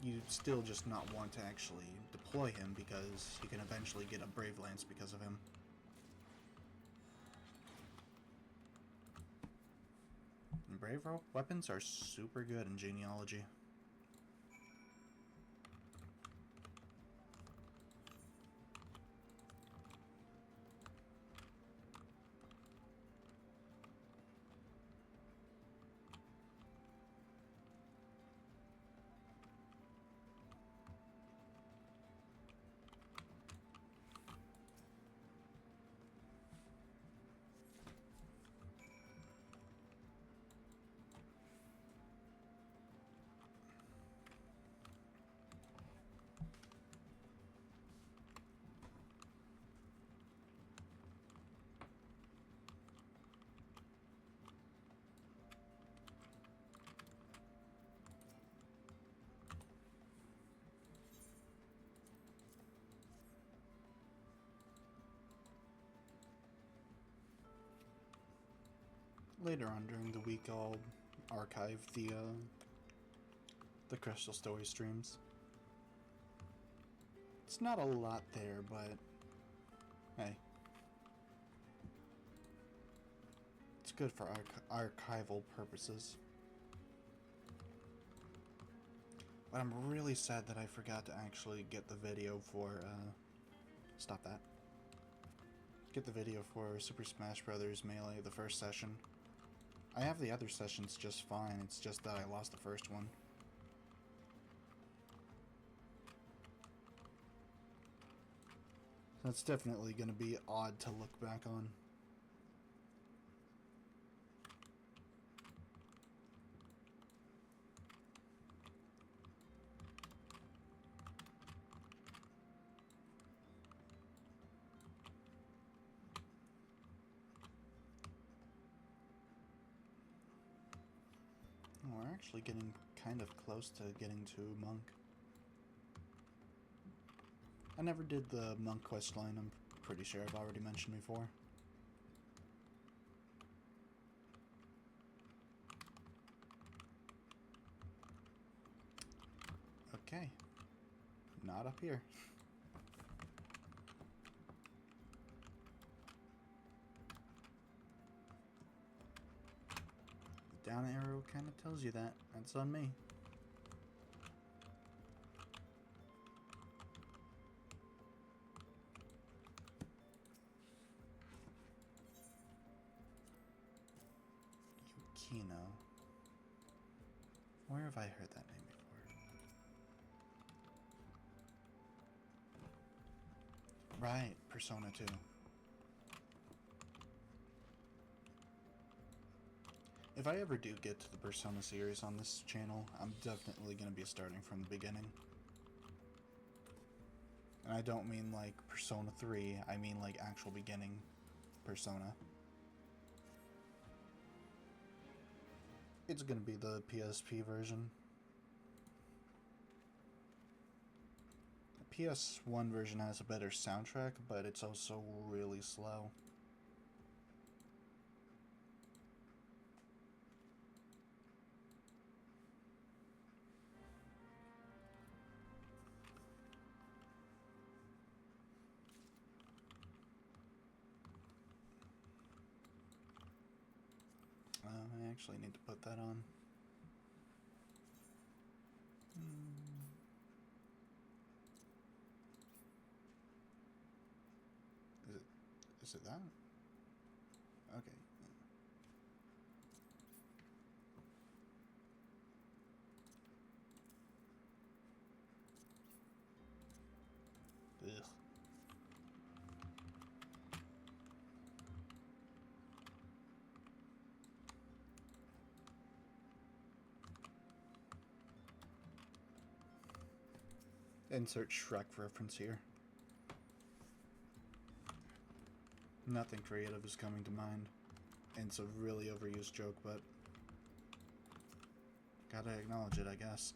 you'd still just not want to actually deploy him because you can eventually get a Brave Lance because of him. And Brave weapons are super good in Genealogy. Later on during the week, I'll archive the Crystal Story streams. It's not a lot there, but hey, it's good for archival purposes. But I'm really sad that I forgot to actually get the video for stop that. Get the video for Super Smash Bros. Melee, the first session. I have the other sessions just fine, it's just that I lost the first one. That's definitely going to be odd to look back on. We're actually getting kind of close to getting to Monk. I never did the Monk questline, I'm pretty sure I've already mentioned before. Okay. Not up here. The down arrow kind of tells you that. That's on me. Yukino. Where have I heard that name before? Right, Persona 2. If I ever do get to the Persona series on this channel, I'm definitely going to be starting from the beginning. And I don't mean like Persona 3, I mean like actual beginning Persona. It's going to be the PSP version. The PS1 version has a better soundtrack, but it's also really slow. I actually need to put that on. Is it that? Okay. Ugh. Insert Shrek reference here. Nothing creative is coming to mind. And it's a really overused joke, but gotta acknowledge it, I guess.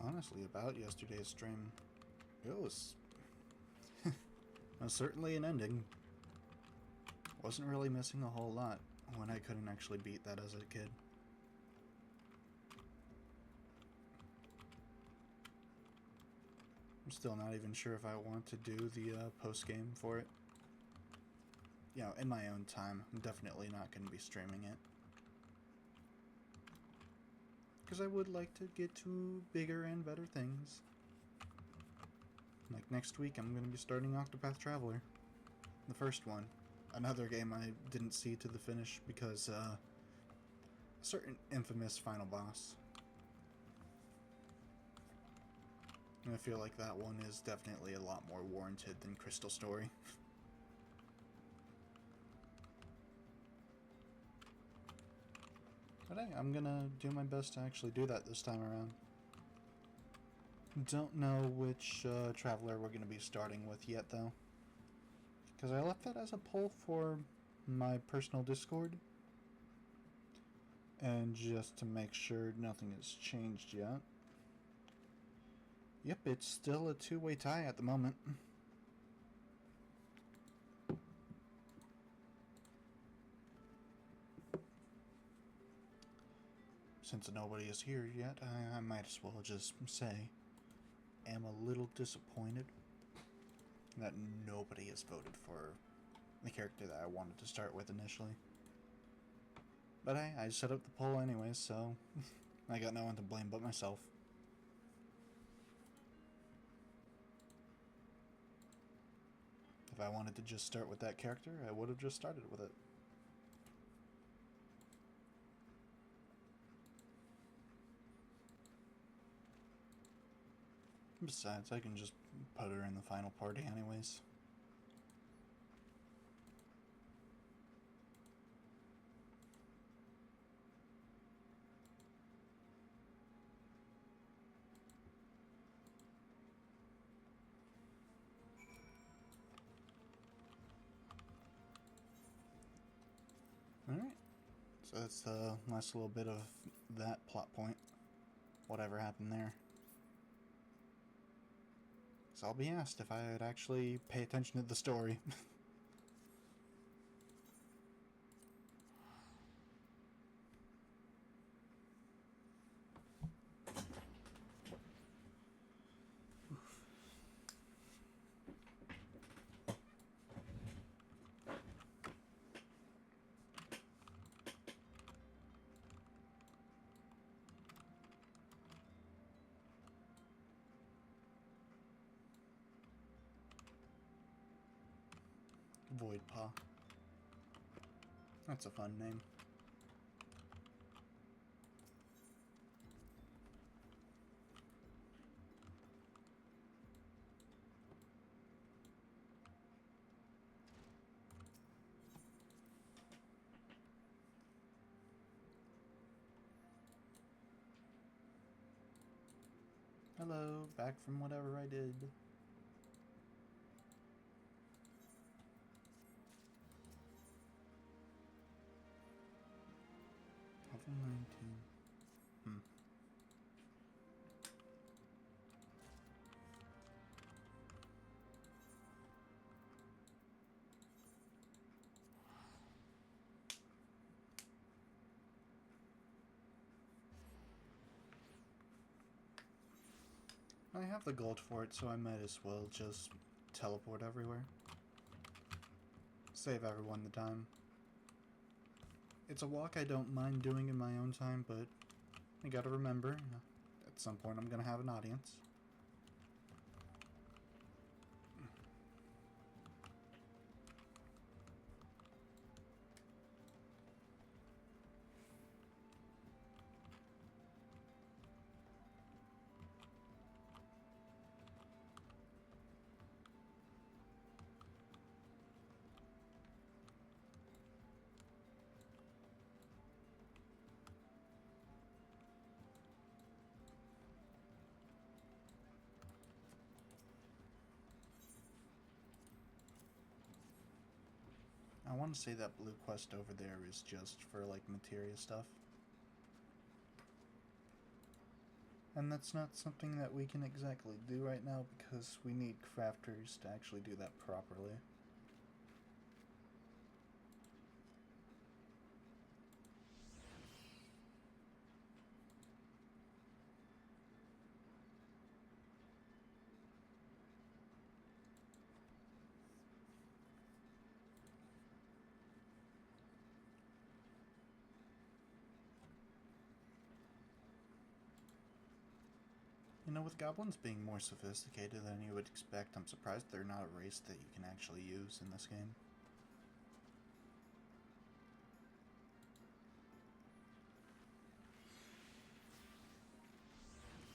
Honestly, about yesterday's stream, it was certainly an ending. Wasn't really missing a whole lot when I couldn't actually beat that as a kid. I'm still not even sure if I want to do the post-game for it. You know, in my own time. I'm definitely not going to be streaming it. Because I would like to get to bigger and better things. Like next week, I'm going to be starting Octopath Traveler. The first one. Another game I didn't see to the finish because a certain infamous final boss. And I feel like that one is definitely a lot more warranted than Crystal Story. But hey, I'm gonna do my best to actually do that this time around. Don't know which Traveler we're gonna be starting with yet, though. Because I left that as a poll for my personal Discord. And just to make sure nothing has changed yet. Yep, it's still a two-way tie at the moment. Since nobody is here yet, I might as well just say, am a little disappointed that nobody has voted for the character that I wanted to start with initially. But hey, I set up the poll anyways, so I got no one to blame but myself. If I wanted to just start with that character, I would have just started with it. Besides, I can just put her in the final party anyways. Alright, so that's the last little bit of that plot point. Whatever happened there. So I'll be asked if I would actually pay attention to the story. Void Paw. That's a fun name. Hello, back from whatever I did. Level 19. I have the gold for it, so I might as well just teleport everywhere. Save everyone the time. It's a walk I don't mind doing in my own time, but I gotta remember, at some point I'm gonna have an audience. I want to say that blue quest over there is just for, like, materia stuff. And that's not something that we can exactly do right now because we need crafters to actually do that properly. You know, with goblins being more sophisticated than you would expect, I'm surprised they're not a race that you can actually use in this game.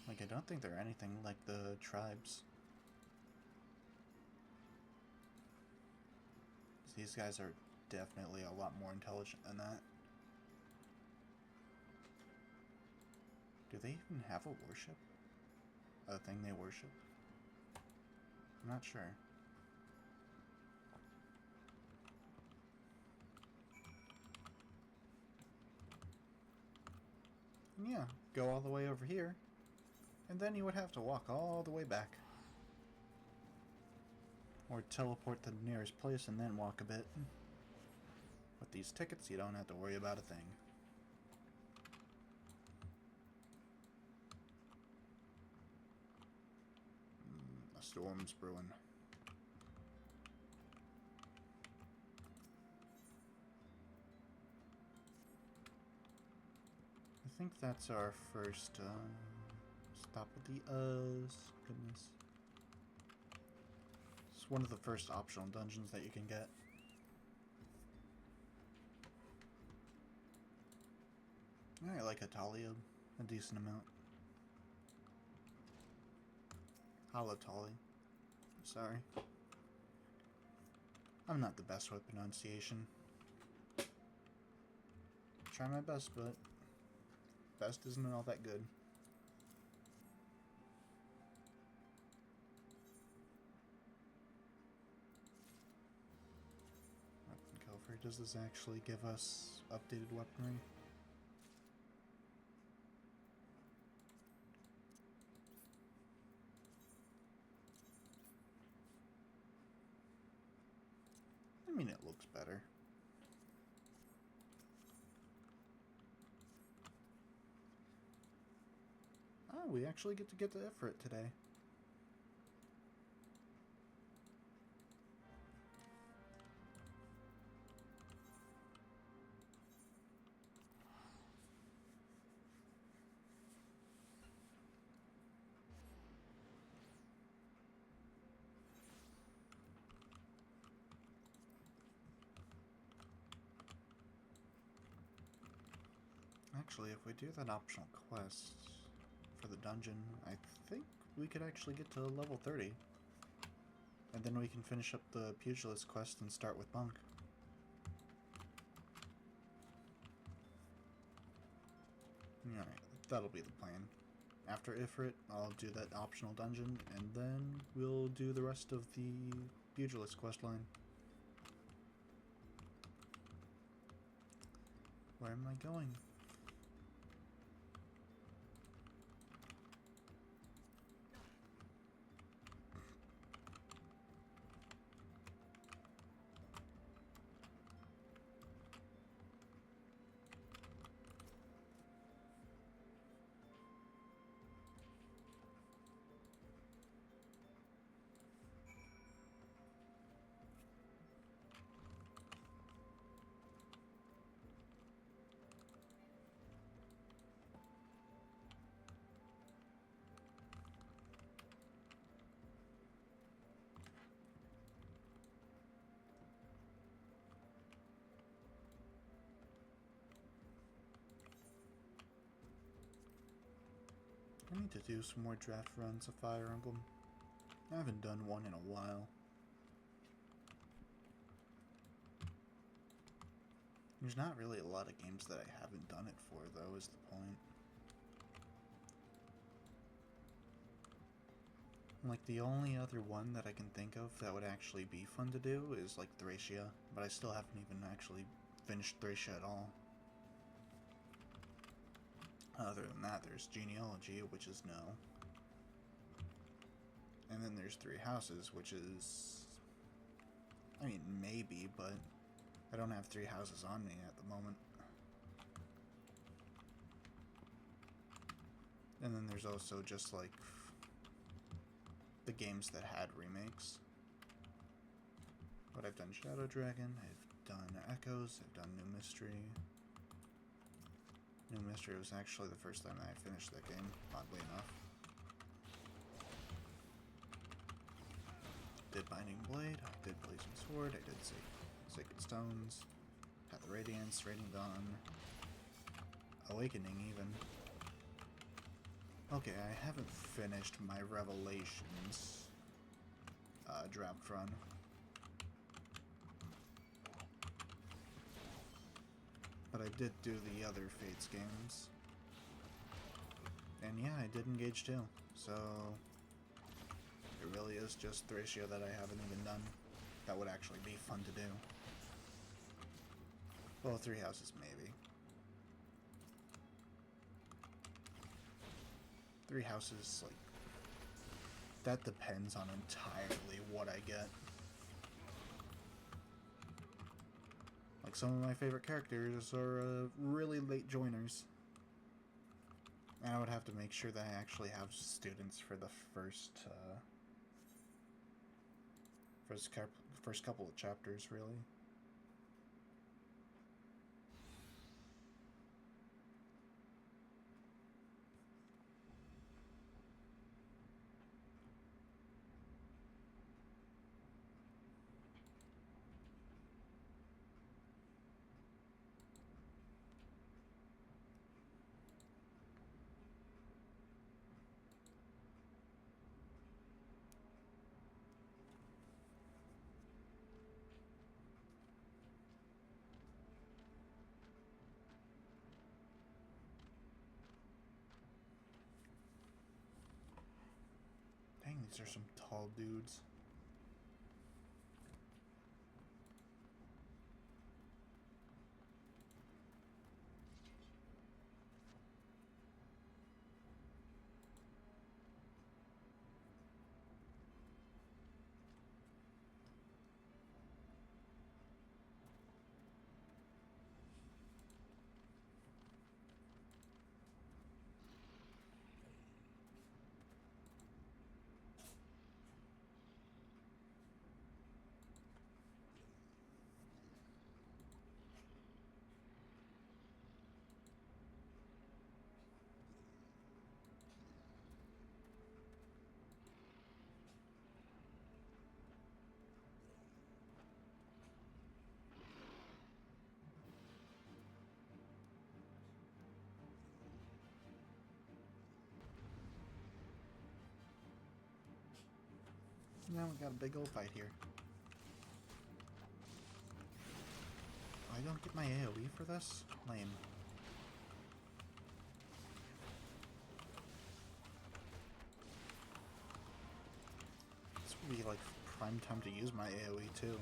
Like, I don't think they're anything like the tribes. These guys are definitely a lot more intelligent than that. Do they even have a worship? A thing they worship? I'm not sure. Yeah, go all the way over here, and then you would have to walk all the way back. Or teleport to the nearest place and then walk a bit. With these tickets, you don't have to worry about a thing. A storm's brewing. I think that's our first stop with the goodness. one of the first optional dungeons that you can get. I like Atalia a decent amount. Halatali. Sorry. I'm not the best with pronunciation. Try my best, but best isn't all that good. Weapon cover. Does this actually give us updated weaponry? I mean, it looks better. Oh, we actually get to get to Ifrit today. Actually, if we do that optional quest for the dungeon, I think we could actually get to level 30. And then we can finish up the Pugilist quest and start with Monk. Alright, that'll be the plan. After Ifrit, I'll do that optional dungeon, and then we'll do the rest of the Pugilist quest line. Where am I going? I need to do some more draft runs of Fire Emblem. I haven't done one in a while. There's not really a lot of games that I haven't done it for, though, is the point. Like, the only other one that I can think of that would actually be fun to do is, like, Thracia, but I still haven't even actually finished Thracia at all. Other than that, there's Genealogy, which is no. And then there's Three Houses, which is... I mean, maybe, but I don't have Three Houses on me at the moment. And then there's also just, like, the games that had remakes. But I've done Shadow Dragon, I've done Echoes, I've done New Mystery. New Mystery was actually the first time that I finished that game, oddly enough. Did Binding Blade, I did Blazing Sword, I did Sacred Stones, Path of Radiance, Radiant Dawn, Awakening even. Okay, I haven't finished my Revelations draft run. But I did do the other Fates games. And yeah, I did Engage too. So it really is just Thracia that I haven't even done. That would actually be fun to do. Well, Three Houses maybe. Three Houses, like, that depends on entirely what I get. Like, some of my favorite characters are really late joiners. And I would have to make sure that I actually have students for the first couple of chapters, really. These are some tall dudes. Now we got a big old fight here. I don't get my AoE for this? Lame. This would be like prime time to use my AoE too.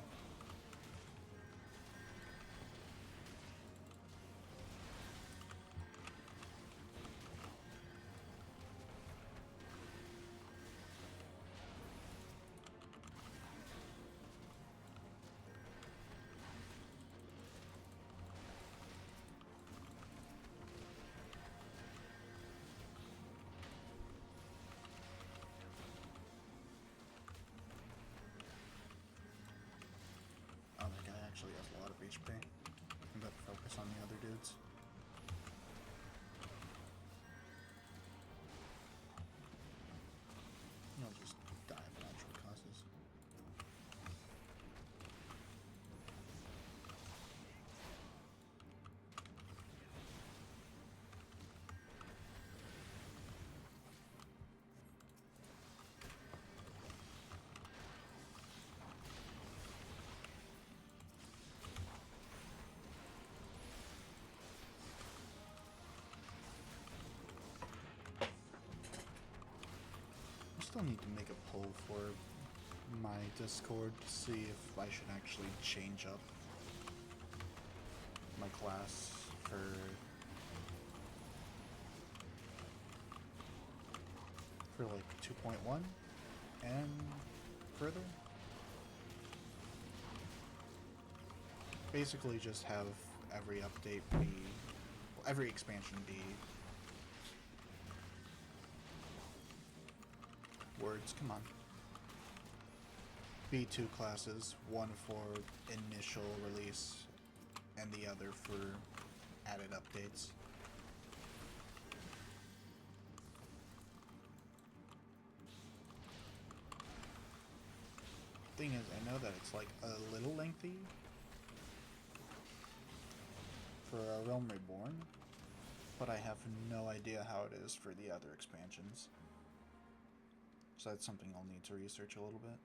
Actually has a lot of HP. I'm going to focus on the other dudes. You'll just die of natural causes. Still need to make a poll for my Discord to see if I should actually change up my class for like 2.1 and further. Basically just have every update be, every expansion be words, come on. B2 classes, one for initial release and the other for added updates. Thing is, I know that it's like a little lengthy for a Realm Reborn, but I have no idea how it is for the other expansions. So that's something I'll need to research a little bit.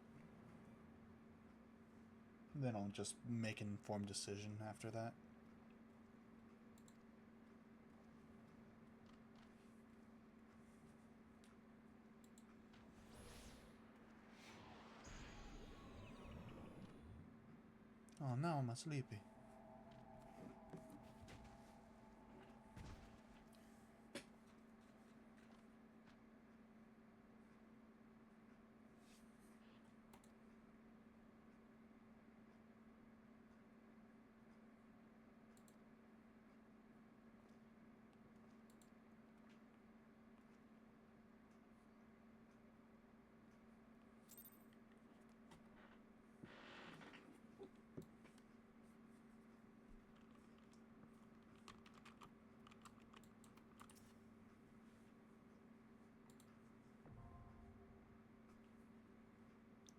Then I'll just make an informed decision after that. Oh, now I'm sleepy.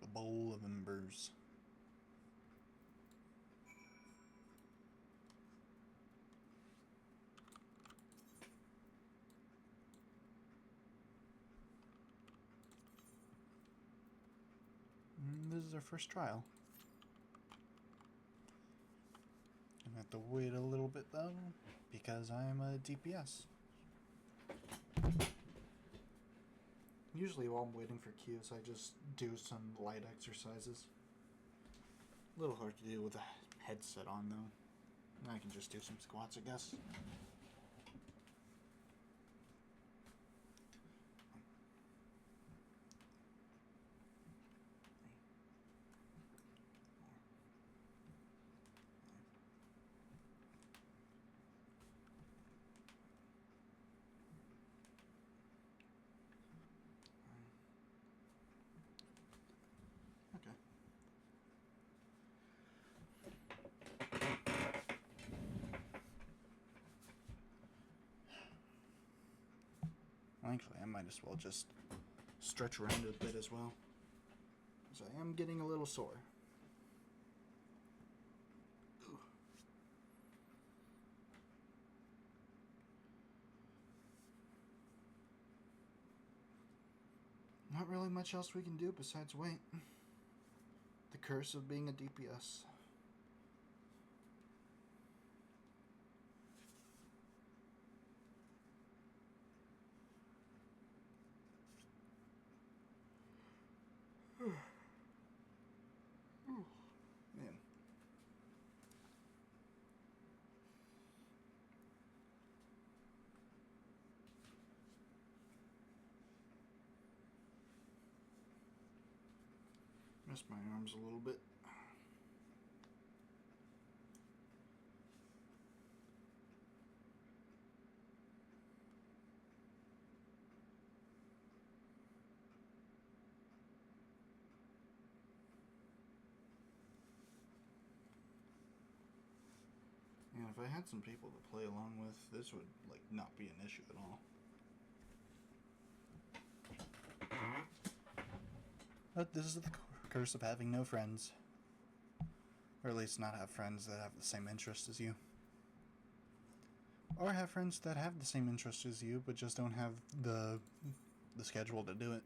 The Bowl of Embers. This is our first trial. I have to wait a little bit though, because I'm a DPS. Usually while I'm waiting for cues, I just do some light exercises. A little hard to do with a headset on, though. I can just do some squats, I guess. Okay. Actually, I might as well just stretch around a bit as well, because I am getting a little sore. Not really much else we can do besides wait. The curse of being a DPS. Man. Missed my arms a little bit. And if I had some people to play along with, this would like not be an issue at all. But this is the curse of having no friends. Or at least not have friends that have the same interests as you. Or have friends that have the same interests as you, but just don't have the schedule to do it.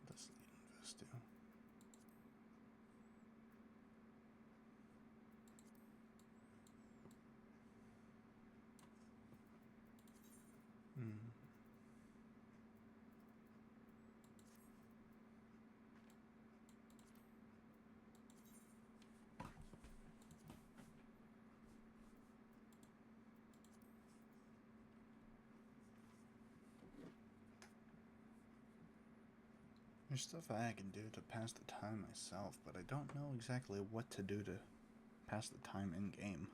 Let's invest too. There's stuff I can do to pass the time myself, but I don't know exactly what to do to pass the time in game.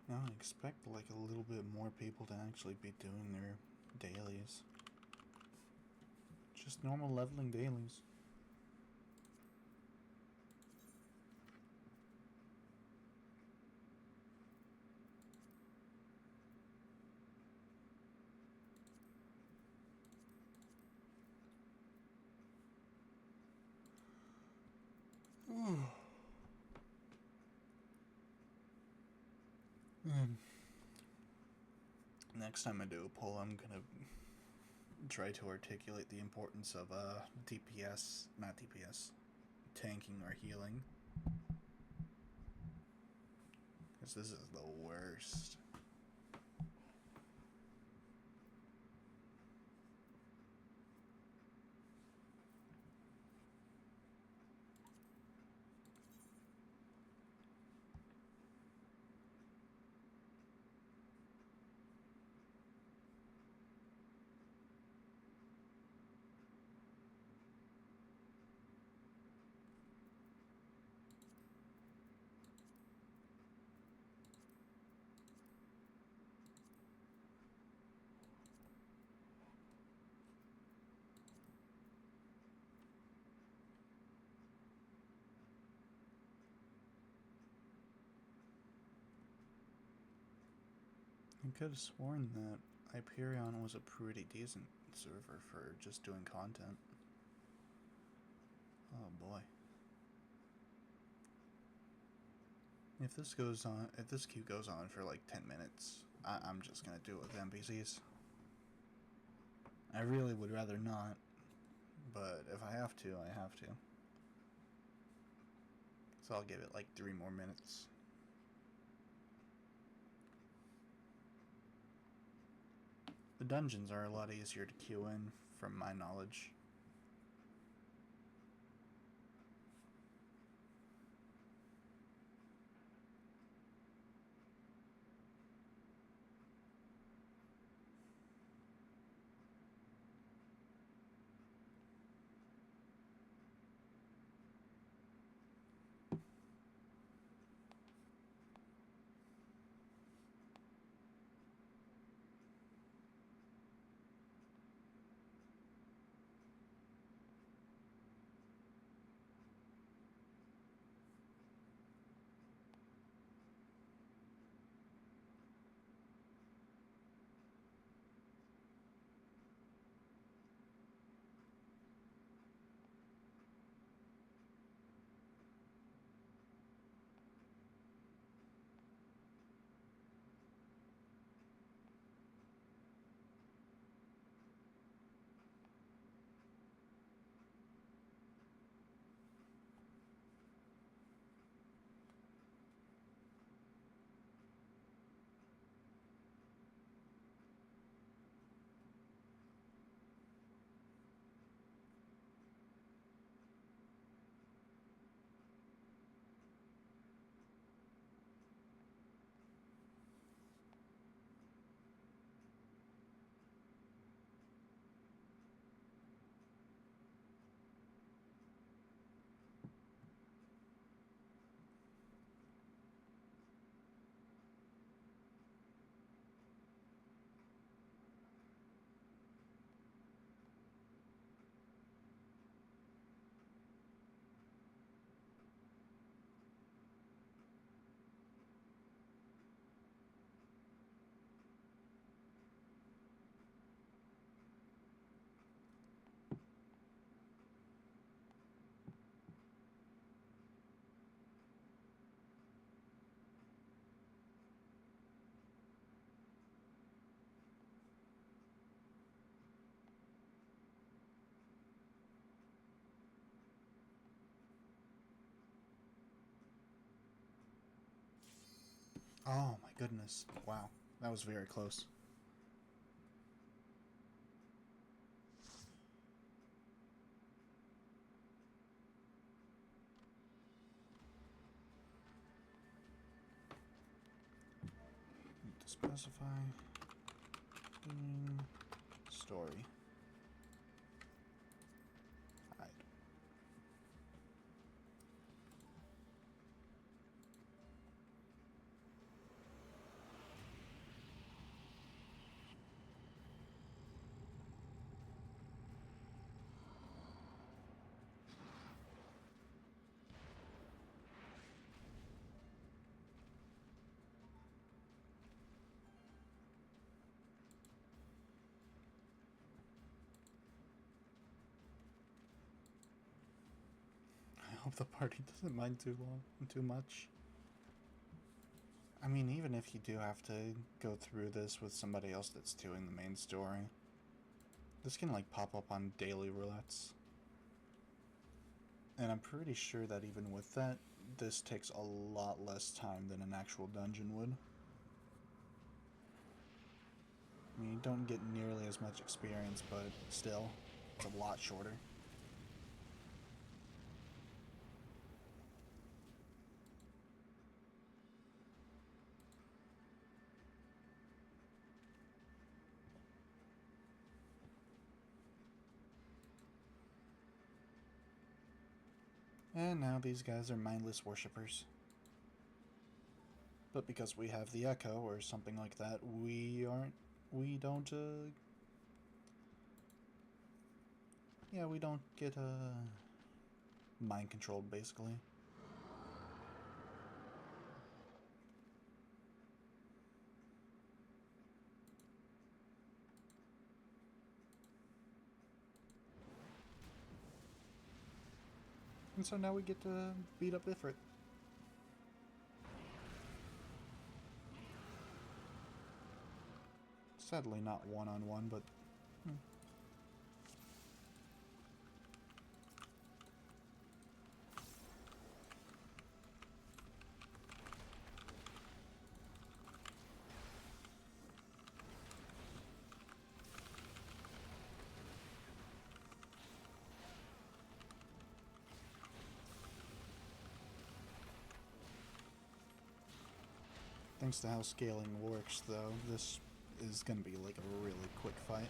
Now I expect like a little bit more people to actually be doing their dailies. Just normal leveling dailies. Next time I do a poll, I'm gonna try to articulate the importance of DPS, not DPS, tanking or healing. Because this is the worst. I could have sworn that Hyperion was a pretty decent server for just doing content. Oh boy. If this queue goes on for like 10 minutes, I'm just gonna do it with NPCs. I really would rather not, but if I have to, I have to. So I'll give it like 3 more minutes. The dungeons are a lot easier to queue in, from my knowledge. Oh my goodness. Wow. That was very close. Need to specify story. Hide. I hope the party doesn't mind too much. I mean, even if you do have to go through this with somebody else that's doing the main story, this can like pop up on daily roulettes. And I'm pretty sure that even with that, this takes a lot less time than an actual dungeon would. I mean, you don't get nearly as much experience, but still, it's a lot shorter. And now these guys are mindless worshippers. But because we have the Echo or something like that, we don't get mind controlled basically. And so now we get to beat up Ifrit. Sadly not one-on-one, but... Thanks to how scaling works, though, this is going to be like a really quick fight.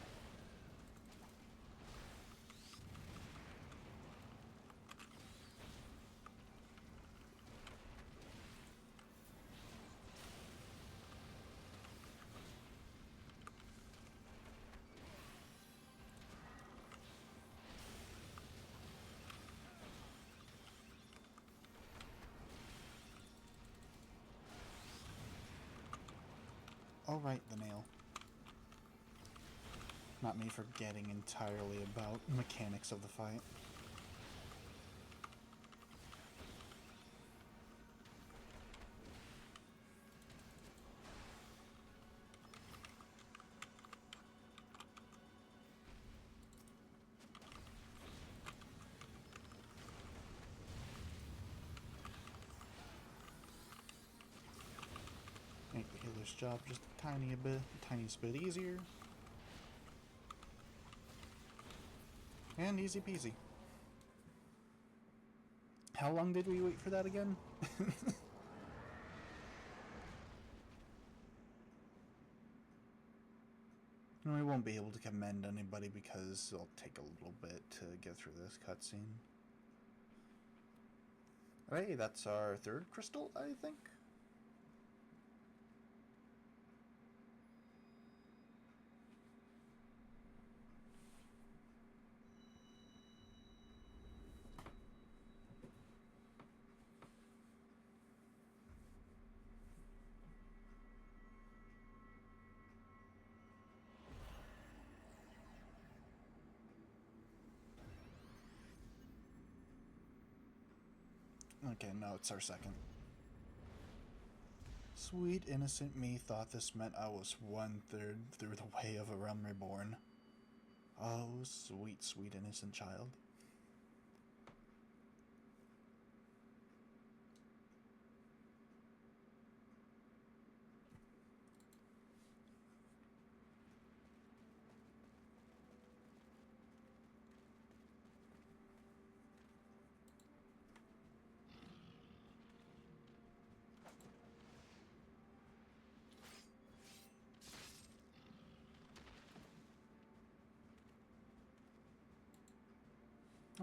Alright, the nail. Not me forgetting entirely about mechanics of the fight. Make the healer's job just a tiniest bit easier. And easy peasy. How long did we wait for that again? And we won't be able to commend anybody because it'll take a little bit to get through this cutscene. Hey, that's our third crystal, I think? Okay, no, it's our second. Sweet innocent me thought this meant I was 1/3 through the way of a realm reborn. Oh, sweet, sweet innocent child.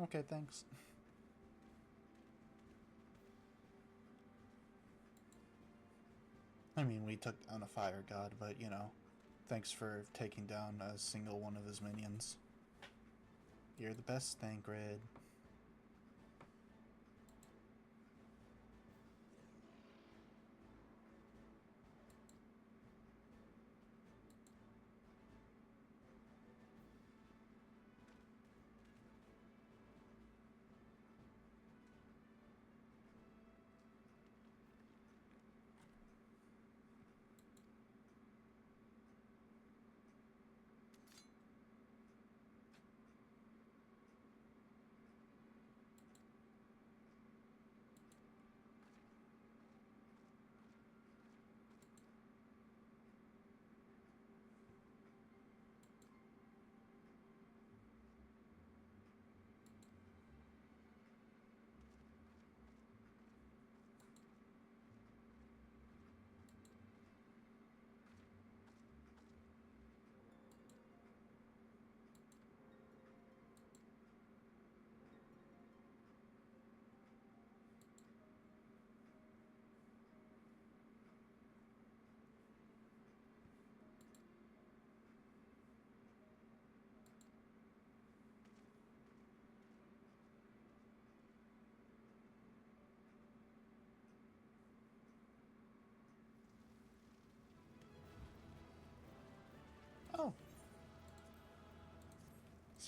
Okay, thanks. I mean, we took down a fire god, but, you know, thanks for taking down a single one of his minions. You're the best, Thancred.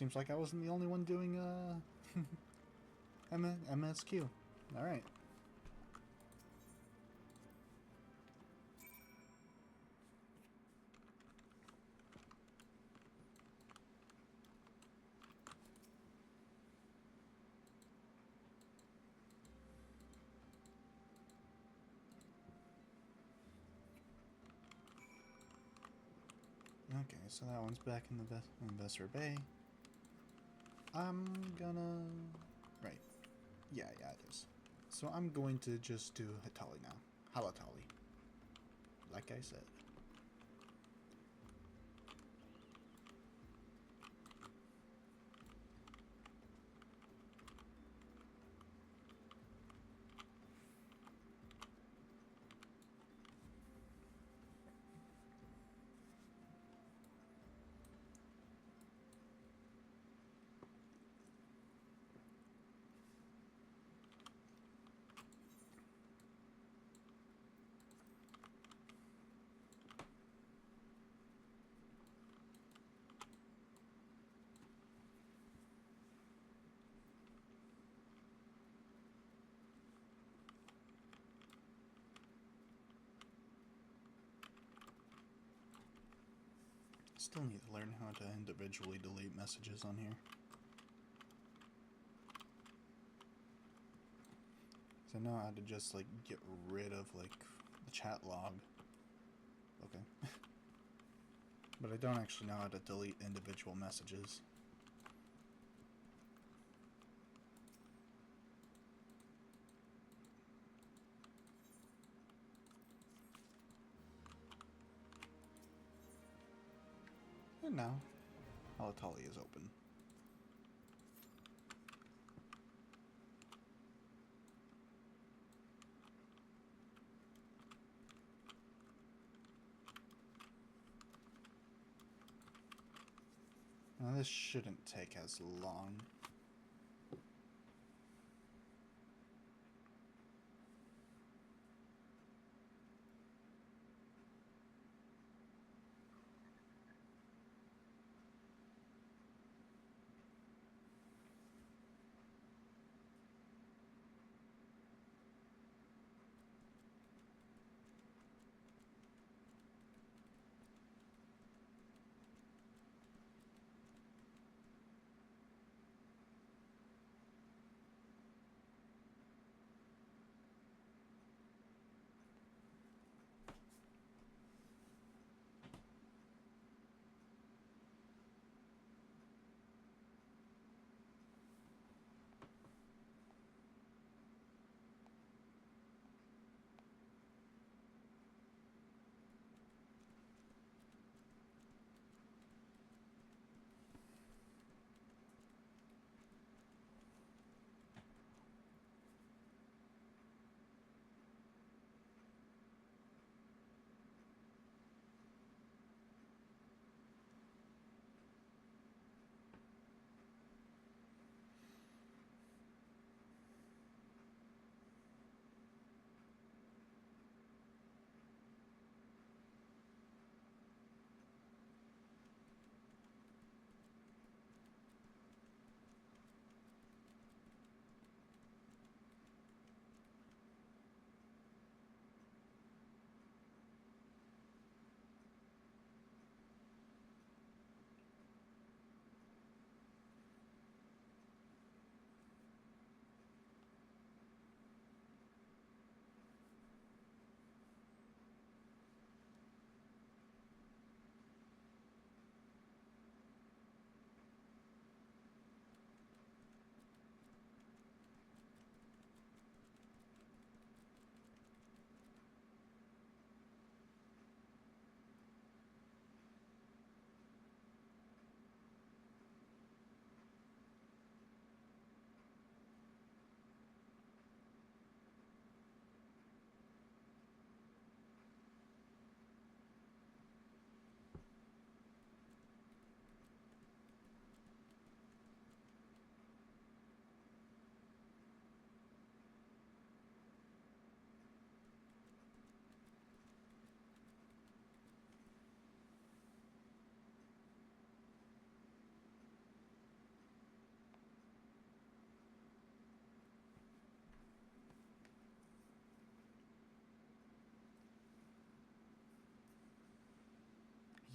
Seems like I wasn't the only one doing MSQ. All right. Okay, so that one's back in the Investor Bay. I'm gonna... Right. Yeah, it is. So I'm going to just do Hatali now. Halatali. Like I said. Still need to learn how to individually delete messages on here. So I know how to just like get rid of like the chat log. Okay. But I don't actually know how to delete individual messages. And now, Halatali is open. Now this shouldn't take as long.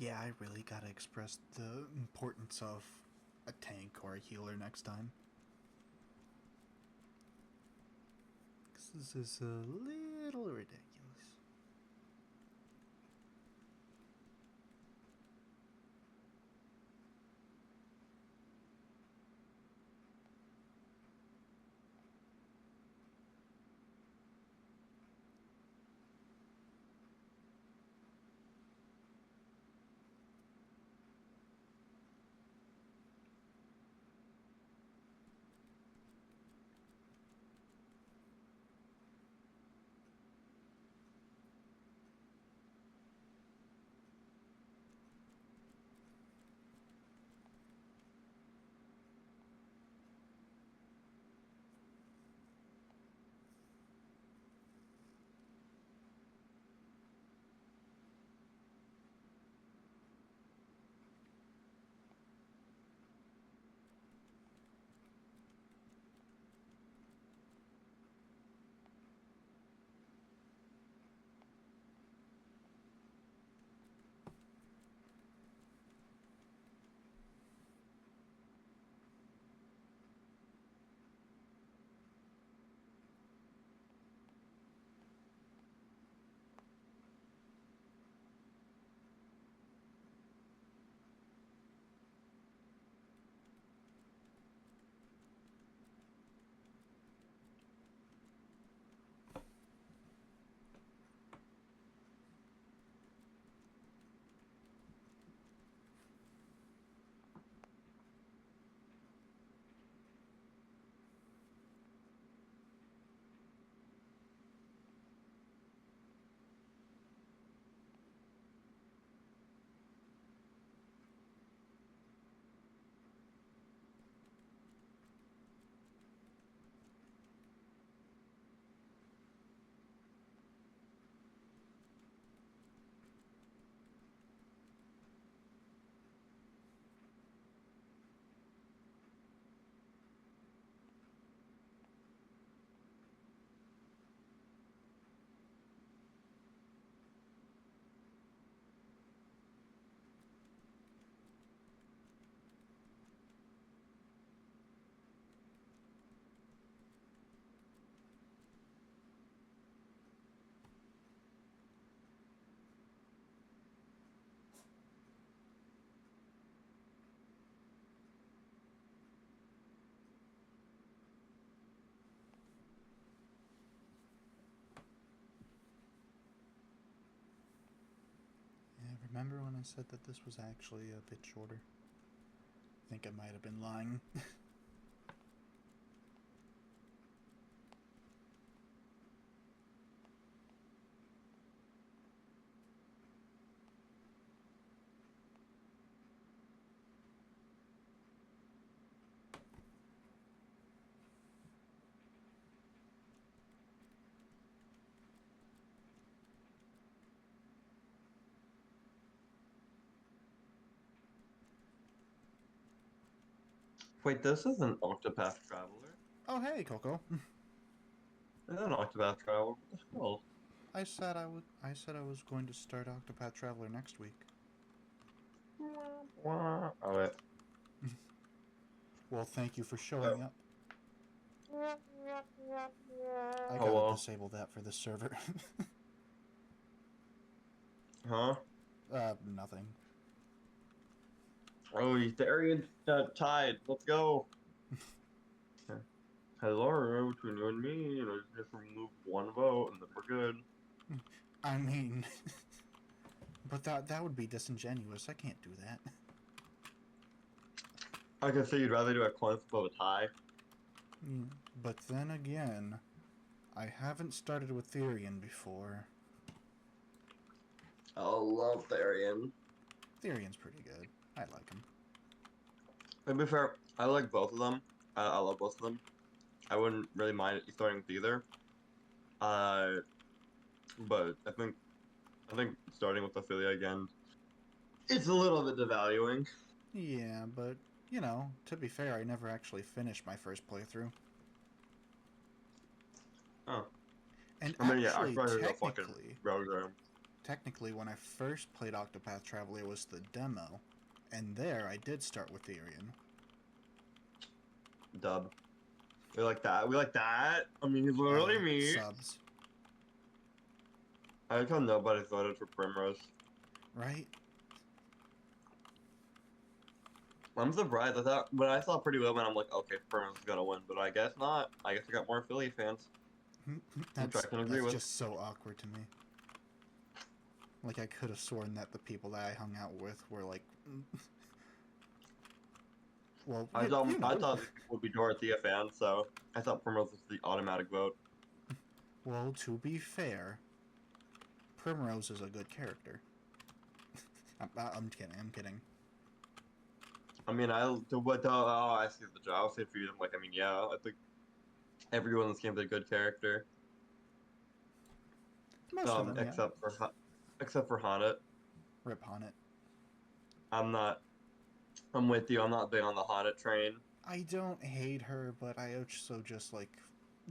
Yeah, I really gotta express the importance of a tank or a healer next time. 'Cause this is a little ridiculous. Yeah, remember when I said that this was actually a bit shorter? I think I might have been lying. Wait, this is an Octopath Traveler? Oh, hey, Coco. This is an Octopath Traveler? What the hell? I said I would. I said I was going to start Octopath Traveler next week. Oh, wait. Well, thank you for showing up. I Oh, gotta well. disable that for this server. Huh? Nothing. Oh, Therian tied. Let's go. Hello, between you and me, just remove one vote and then we're good. I mean, but that would be disingenuous. I can't do that. I can say you'd rather do a coin flip of a tie. Yeah, but then again, I haven't started with Therian before. I love Therian. Therian's pretty good. I like him. To be fair, I like both of them. I love both of them. I wouldn't really mind starting with either. But I think starting with Ophelia again, it's a little bit devaluing. Yeah, but you know, to be fair, I never actually finished my first playthrough. Oh. And I mean, yeah, I actually, started a fucking technically, road game. technically, when I first played Octopath Traveler, it was the demo. And there, I did start with Therian. Dub. We like that. We like that. I mean, he's literally me. Subs. I like how nobody voted for Primrose. Right? I'm surprised. I thought when I saw Pretty Woman, I'm like, okay, Primrose is gonna win, but I guess not. I guess I got more Philly fans. Which I can agree with. Just so awkward to me. Like, I could have sworn that the people that I hung out with were like... well, I thought these people would be Dorothea fans, so I thought Primrose was the automatic vote. Well, to be fair, Primrose is a good character. I'm kidding. I mean, I see the job. I'll say for you, I'm like, I mean, yeah, I think everyone in this game is a good character. Most of them, except for Haunted. Rip Haunted. I'm with you. I'm not big on the Haunted train. I don't hate her, but I also just like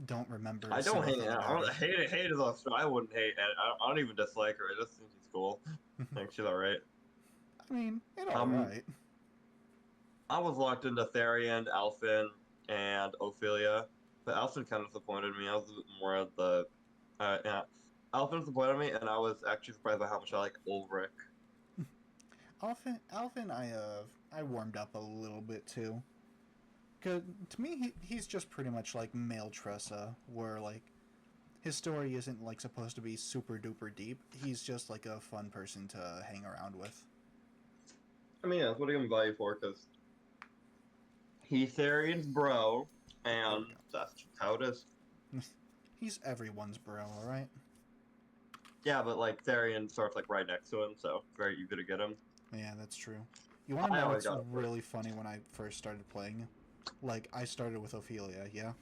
don't remember. I don't hate her. I don't hate it. Hate is also. I wouldn't hate it. I don't even dislike her. I just think she's cool. I think she's alright. I mean, it's alright. I was locked into Therian, Alphen, and Ophelia, but Alphen kind of disappointed me. I was more at the, yeah. Alphen disappointed me, and I was actually surprised by how much I like Ulrich. Alphen, I warmed up a little bit too. Cause to me, he's just pretty much like male Tressa, where like his story isn't like supposed to be super duper deep. He's just like a fun person to hang around with. I mean, yeah, that's what I'm value for, because he's Therian's bro, and that's just how it is. He's everyone's bro, alright? Yeah, but like Therian starts like right next to him, so very easy to get him. Yeah, that's true. You want to know what's really funny when I first started playing? Like, I started with Ophelia, yeah?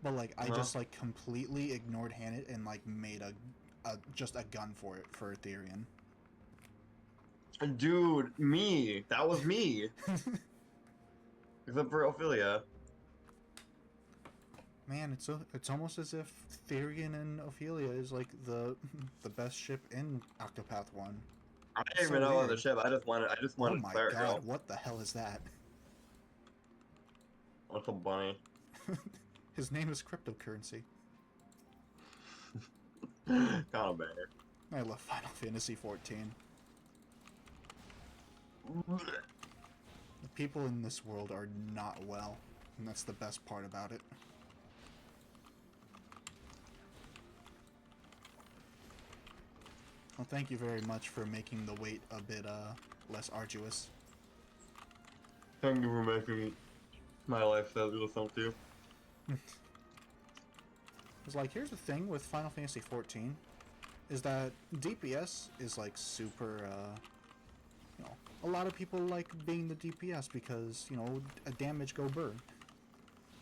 But like, I just like completely ignored Hanet and like made just a gun for it, for Therian. Dude, me. That was me. Except for Ophelia. Man, it's almost as if Therian and Ophelia is like the best ship in Octopath 1. I didn't even know the ship. I just wanted oh my Claire, god, girl. what the hell is that? What's a bunny? His name is cryptocurrency. Kind of banger. I love Final Fantasy 14. The people in this world are not well, and that's the best part about it. Well, thank you very much for making the wait a bit less arduous. Thank you for making my life so beautiful too. It's like, here's the thing with Final Fantasy 14, is that DPS is like super, you know, a lot of people like being the DPS because, you know, a damage go burn.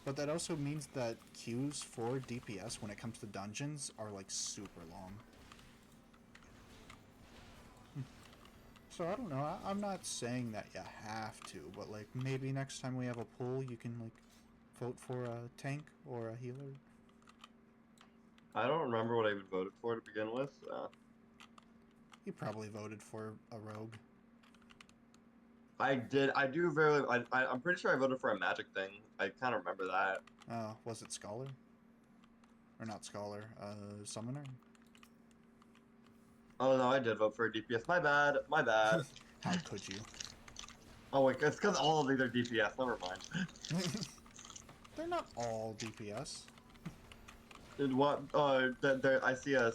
But that also means that queues for DPS when it comes to dungeons are like super long. So I don't know, I'm not saying that you have to, but like maybe next time we have a poll you can like vote for a tank or a healer. I don't remember what I even voted for to begin with. You probably voted for a rogue. I did. I do very. I'm pretty sure I voted for a magic thing. I kind of remember that. Oh, was it Scholar? Or not Scholar, Summoner? Oh no, I did vote for a DPS. My bad. My bad. How could you? Oh wait, it's because all of these are DPS. Never mind. They're not all DPS. What? I see a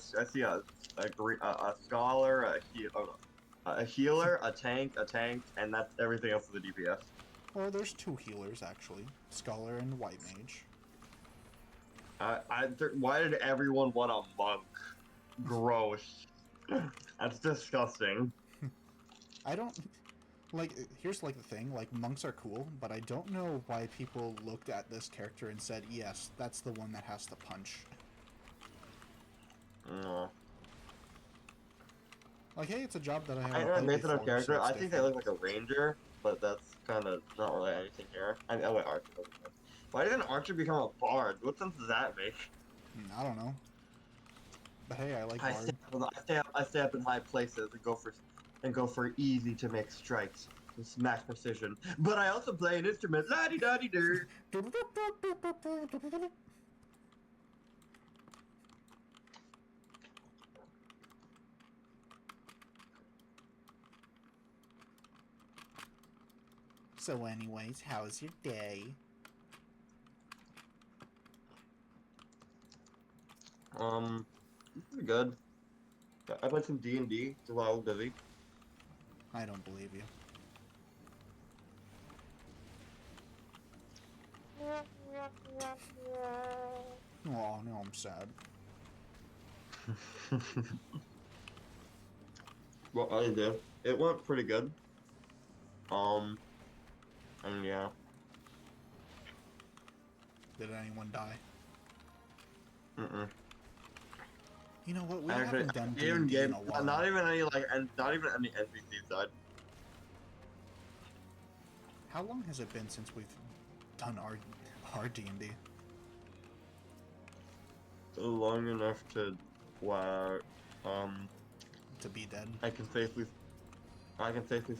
scholar, a healer, a tank, and that's everything else is the DPS. Well, there's two healers actually, Scholar and White Mage. Why did everyone want a monk? Gross. That's disgusting. I don't like. Here's like the thing. Like monks are cool, but I don't know why people looked at this character and said, "Yes, that's the one that has to punch." No. Like, hey, it's a job that I I haven't based played on before, character. so it's I think they different. look like a ranger, but that's kind of not really anything here. I mean, oh wait, archer. Why did an archer become a bard? What sense does that make? I don't know. But hey, I like I Bard. I stay up in high places and go for easy to make strikes with max precision. But I also play an instrument. La di da di dir. So anyways, how's your day? Pretty good. I played some D&D while I was busy. I don't believe you. Oh, no, I'm sad. Well, I did. It went pretty good. And yeah. Did anyone die? Mm-mm. You know what? We Actually, haven't done even D&D in game, a while. not even any like, and not even any NPCs died. How long has it been since we've done our D&D? Long enough to, wow, To be dead? I can safely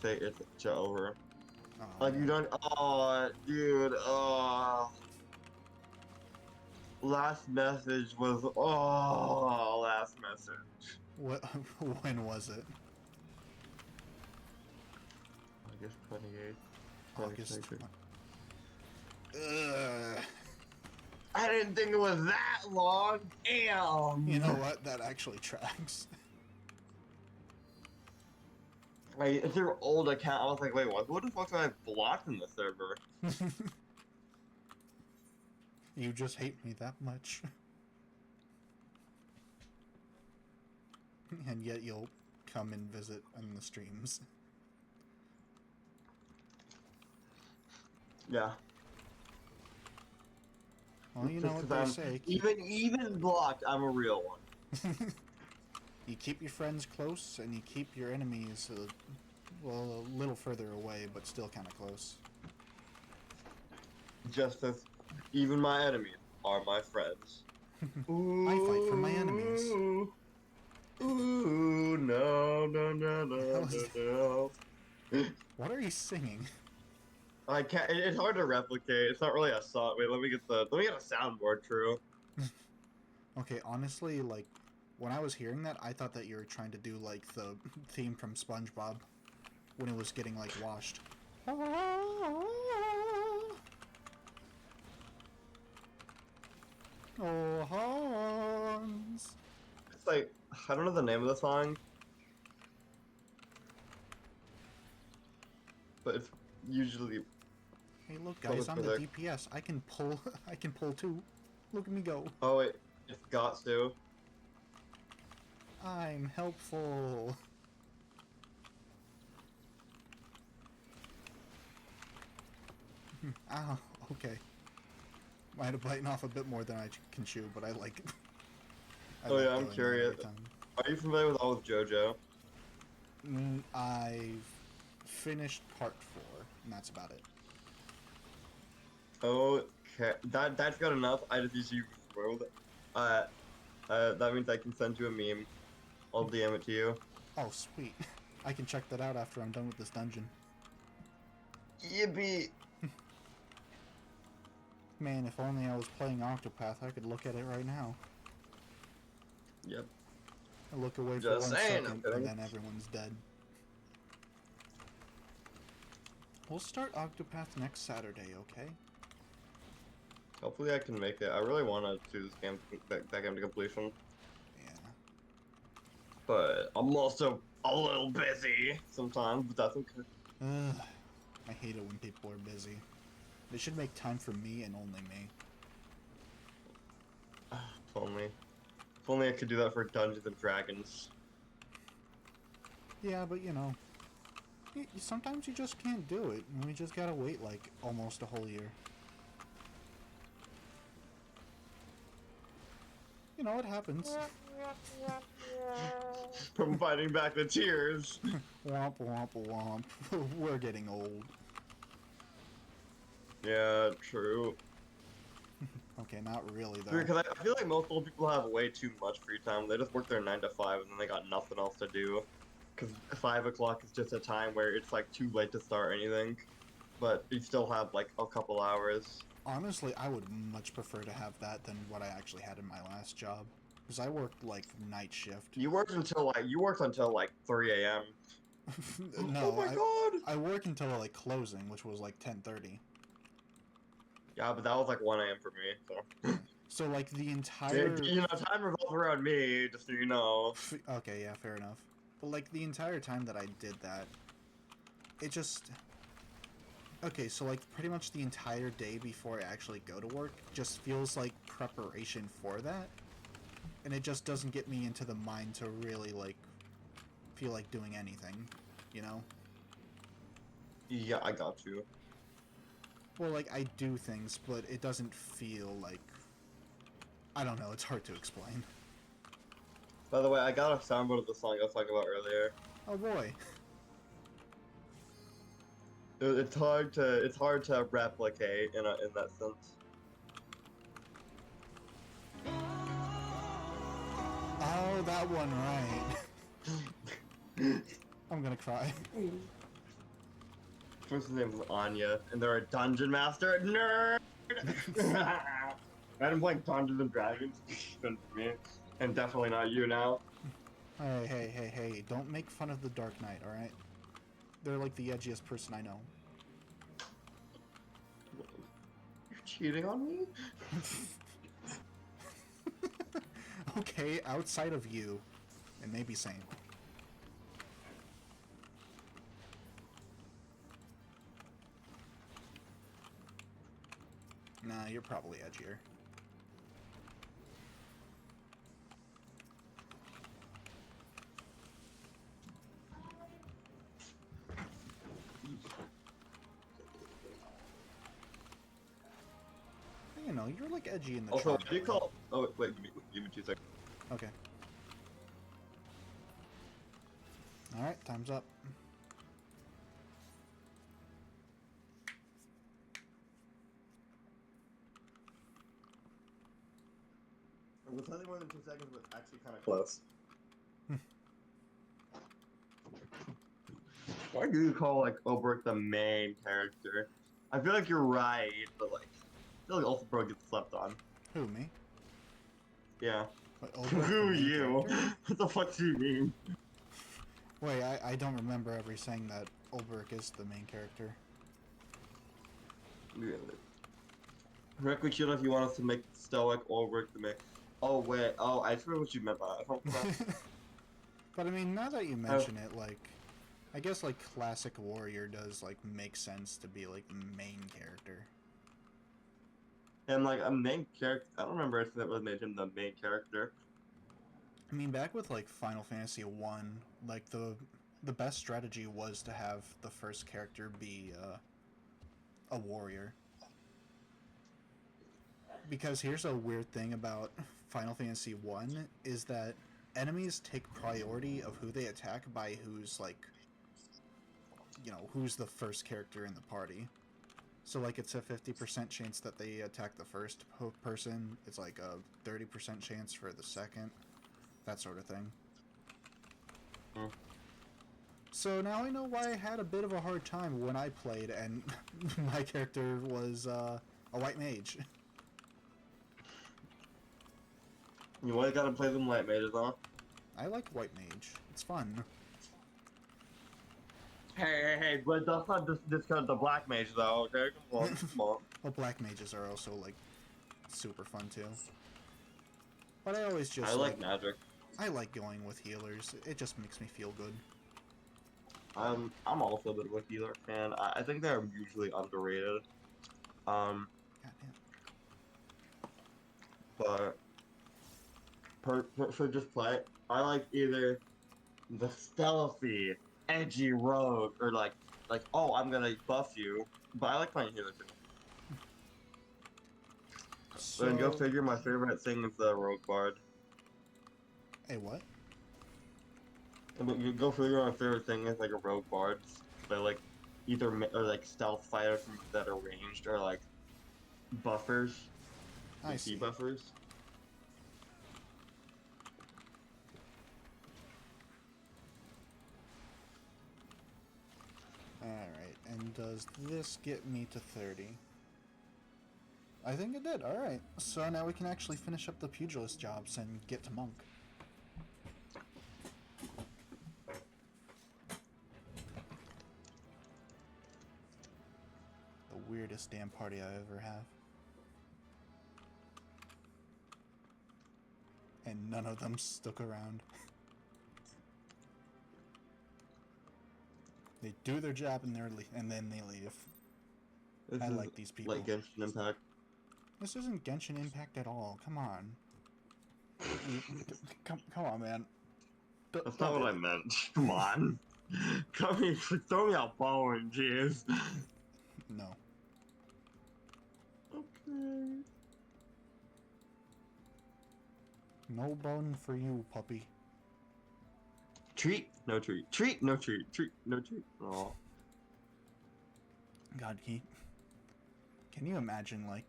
say it's over. Oh, Like you don't, oh, dude, oh. Last message was, oh, last message. what? When was it? August 28th. August. 22nd. Ugh. I didn't think it was that long. Damn. You know what? That actually tracks. Like, it's your old account. I was like, wait, what? What the fuck do I have blocked in the server? You just hate me that much. And yet you'll come and visit on the streams. Yeah. Well, you know what they say. Even blocked, I'm a real one. You keep your friends close, and you keep your enemies, well, a little further away, but still kind of close. Just as even my enemies are my friends. I fight for my enemies. Ooh, no, no, no, no, no, no. What are you singing? I can't. It's hard to replicate. It's not really a song. Wait, let me get a soundboard. True. Okay, honestly, like, when I was hearing that, I thought that you were trying to do, like, the theme from SpongeBob when it was getting, like, washed. Oh, Hans! It's like I don't know the name of the song, but it's usually. Hey, look, guys, I'm the DPS. I can pull. I can pull too. Look at me go. Oh wait, it's got to. I'm helpful. Ow. Okay. Might have biting off a bit more than I can chew, but I like. Oh yeah, I'm curious. Are you familiar with all of JoJo? I've finished part 4, and that's about it. Okay, that's good enough. I just use you world. That means I can send you a meme. I'll DM it to you. Oh, sweet. I can check that out after I'm done with this dungeon. Yippee! Man, if only I was playing Octopath, I could look at it right now. Yep. I look away for Just 1 saying, second, and then everyone's dead. We'll start Octopath next Saturday, okay? Hopefully I can make it. I really want to do this game, that game to completion. Yeah. But I'm also a little busy sometimes, but that's okay. Ugh. I hate it when people are busy. They should make time for me and only me. If only I could do that for Dungeons and Dragons. Yeah, but you know, sometimes you just can't do it, and we just gotta wait like almost a whole year. You know, it happens. From fighting back the tears. Womp womp womp. We're getting old. Yeah, true. Okay, not really though. Because I feel like most old people have way too much free time. They just work their 9 to 5 and then they got nothing else to do. Because 5 o'clock is just a time where it's like too late to start anything. But you still have like a couple hours. Honestly, I would much prefer to have that than what I actually had in my last job. Because I worked like night shift. You worked until like 3 a.m. No, Oh my god! I work until like closing, which was like 10:30. Yeah, but that was like 1 a.m. for me. So. So like the entire. You know, time revolves around me, just so you know. Okay, yeah, fair enough. But like the entire time that I did that, it just. Okay, so like pretty much the entire day before I actually go to work just feels like preparation for that. And it just doesn't get me into the mind to really like feel like doing anything, you know? Yeah, I got you. Well, like I do things, but it doesn't feel like I don't know, it's hard to explain. By the way, I got a soundboard of the song I was talking about earlier. Oh boy. It's hard to replicate in that sense. Oh, that one right. I'm gonna cry. First name was Anya, and they're a dungeon master. Nerd. I've been playing Dungeons and Dragons. Good for me, and definitely not you now. Hey, don't make fun of the Dark Knight, alright? They're like the edgiest person I know. You're cheating on me? Okay, outside of you, it may be same. Nah, you're probably edgier. You know, you're like edgy in the Also, charm what do you way. call? Oh wait, give me 2 seconds. Okay. Alright, time's up. It was nothing more than 2 seconds, but actually kind of close. Why do you call like Oberk the main character? I feel like you're right, but like, I feel like Ulfbro gets slept on. Who, me? Yeah. What, Ulbrich, the Who main you? character? What the fuck do you mean? Wait, I don't remember ever saying that Ulbrich is the main character. Really? Correct me, if you want us to make Stoic Ulrich the main. Oh wait, oh I forgot what you meant by that. But I mean, now that you mention it, like, I guess like classic warrior does like make sense to be like the main character. And like a main character, I don't remember if that really made him the main character. I mean, back with like Final Fantasy 1, like the best strategy was to have the first character be a warrior. Because here's a weird thing about Final Fantasy 1 is that enemies take priority of who they attack by who's like, you know, who's the first character in the party. So like it's a 50% chance that they attack the first person. It's like a 30% chance for the second. That sort of thing. Hmm. So now I know why I had a bit of a hard time when I played and my character was a white mage. You always gotta play them light mages, huh? I like white mage. It's fun. Hey, but that's not discount the black mage though, okay? Come on, come on. Well, black mages are also like super fun too. But I always just I like magic. I like going with healers. It just makes me feel good. I'm also a bit of a healer fan. I think they're usually underrated. Goddamn. But for just play, I like either the stealthy, edgy rogue, or like oh I'm gonna buff you. But I like playing healer too. So, Then go figure. My favorite thing is the rogue bard. Hey, what? But you go figure. My favorite thing is like a rogue bard. They're like either or like stealth fighters that are ranged or like buffers. I see. buffers. Alright, and does this get me to 30? I think it did, alright. So now we can actually finish up the pugilist jobs and get to monk. The weirdest damn party I ever have. And none of them stuck around. They do their job and and then they leave. This I is like these people. like Genshin Impact. This isn't Genshin Impact at all. Come on. Come on, man. That's not what I meant. Come on. Come here, throw me a bone, jeez. No. Okay. No bone for you, puppy. Treat, no treat. Treat, no treat. Treat, no treat. Aw. God, can you imagine, like,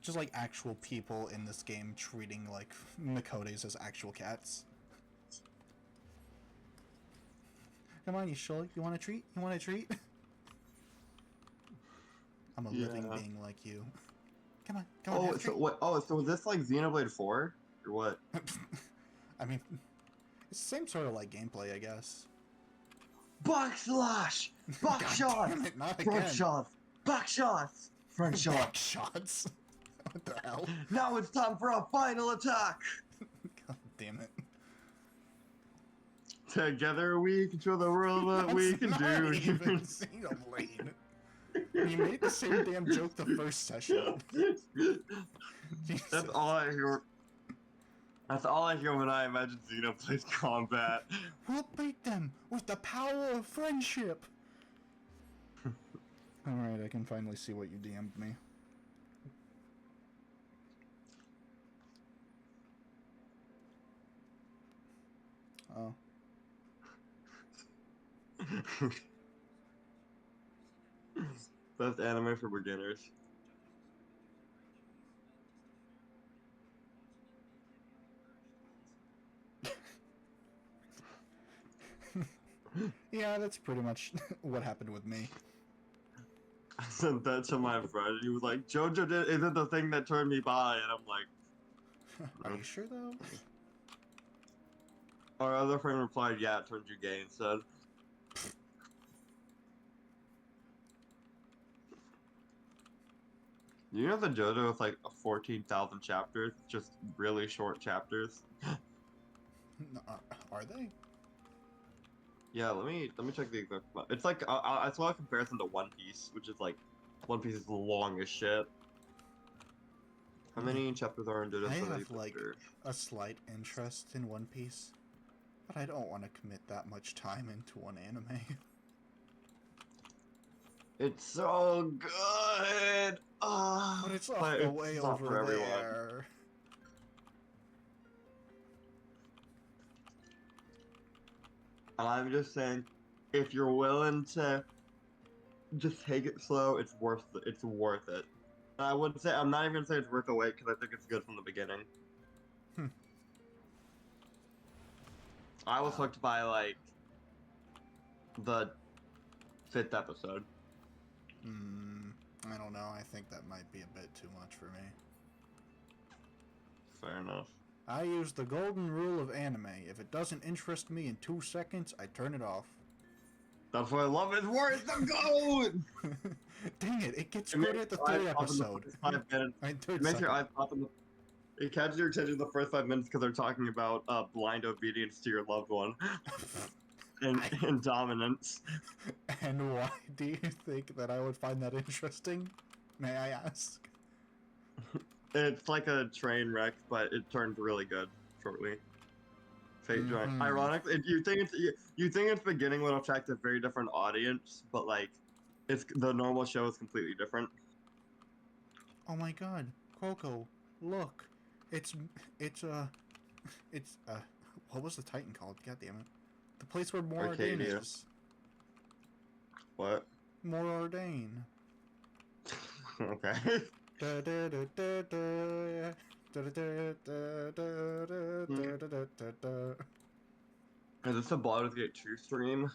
just like actual people in this game treating like Makotes as actual cats? Come on, you sure? You want a treat? You want a treat? I'm a living being like you. Come on, come on. Oh, so what? Oh, so was this like Xenoblade 4 or what? I mean, it's the same sort of like gameplay, I guess. Backslash! Back God shots! damn it, not Front again. shots! Back shots! Front Back shots! shots. What the hell? Now it's time for a final attack! God damn it. Together we control the world, what we can That's do. not even Xenoblade. You made the same damn joke the first session. That's all I hear. That's all I hear when I imagine Xenoblade's combat. We'll beat them with the power of friendship. Alright, I can finally see what you DM'd me. Oh. That's anime for beginners. Yeah, that's pretty much what happened with me. I sent that to my friend. He was like, "JoJo isn't the thing that turned me bi," and I'm like, Are you sure though? Our other friend replied, "Yeah, it turned you gay," instead. You know the JoJo with like 14,000 chapters, just really short chapters. No, are they? Yeah, let me check the exact. It's like I saw a comparison to One Piece, which is like One Piece is long as shit. How many chapters are in JoJo? I have like a slight interest in One Piece, but I don't want to commit that much time into one anime. It's so good. But it's all the way it's not for over everyone. there. And I'm just saying, if you're willing to just take it slow, it's worth it. It's worth it. And I wouldn't say I'm not even gonna say it's worth the wait because I think it's good from the beginning. I was hooked by like the 5th episode. I don't know. I think that might be a bit too much for me. Fair enough. I use the golden rule of anime. If it doesn't interest me in 2 seconds, I turn it off. That's why I love it. It's worth the gold. Dang it! It gets good at the 3rd episode. 5 minutes. I mean, 3rd It makes your second. eyes pop in the. It catches your attention the first 5 minutes because they're talking about blind obedience to your loved one, and dominance. And why do you think that I would find that interesting? May I ask? It's like a train wreck, but it turned really good shortly. Fate joint. Mhm. Ironically, you think it's beginning will attract a very different audience, but like, it's the normal show is completely different. Oh my god, Coco, look. It's what was the Titan called? God damn it. The place where Morordain Arcadia. is. What? Morordain. Okay. Da, da, da, da, da. Da, da, da, da, da, da, da, da, da. Is this a Baldur's Gate 2 stream?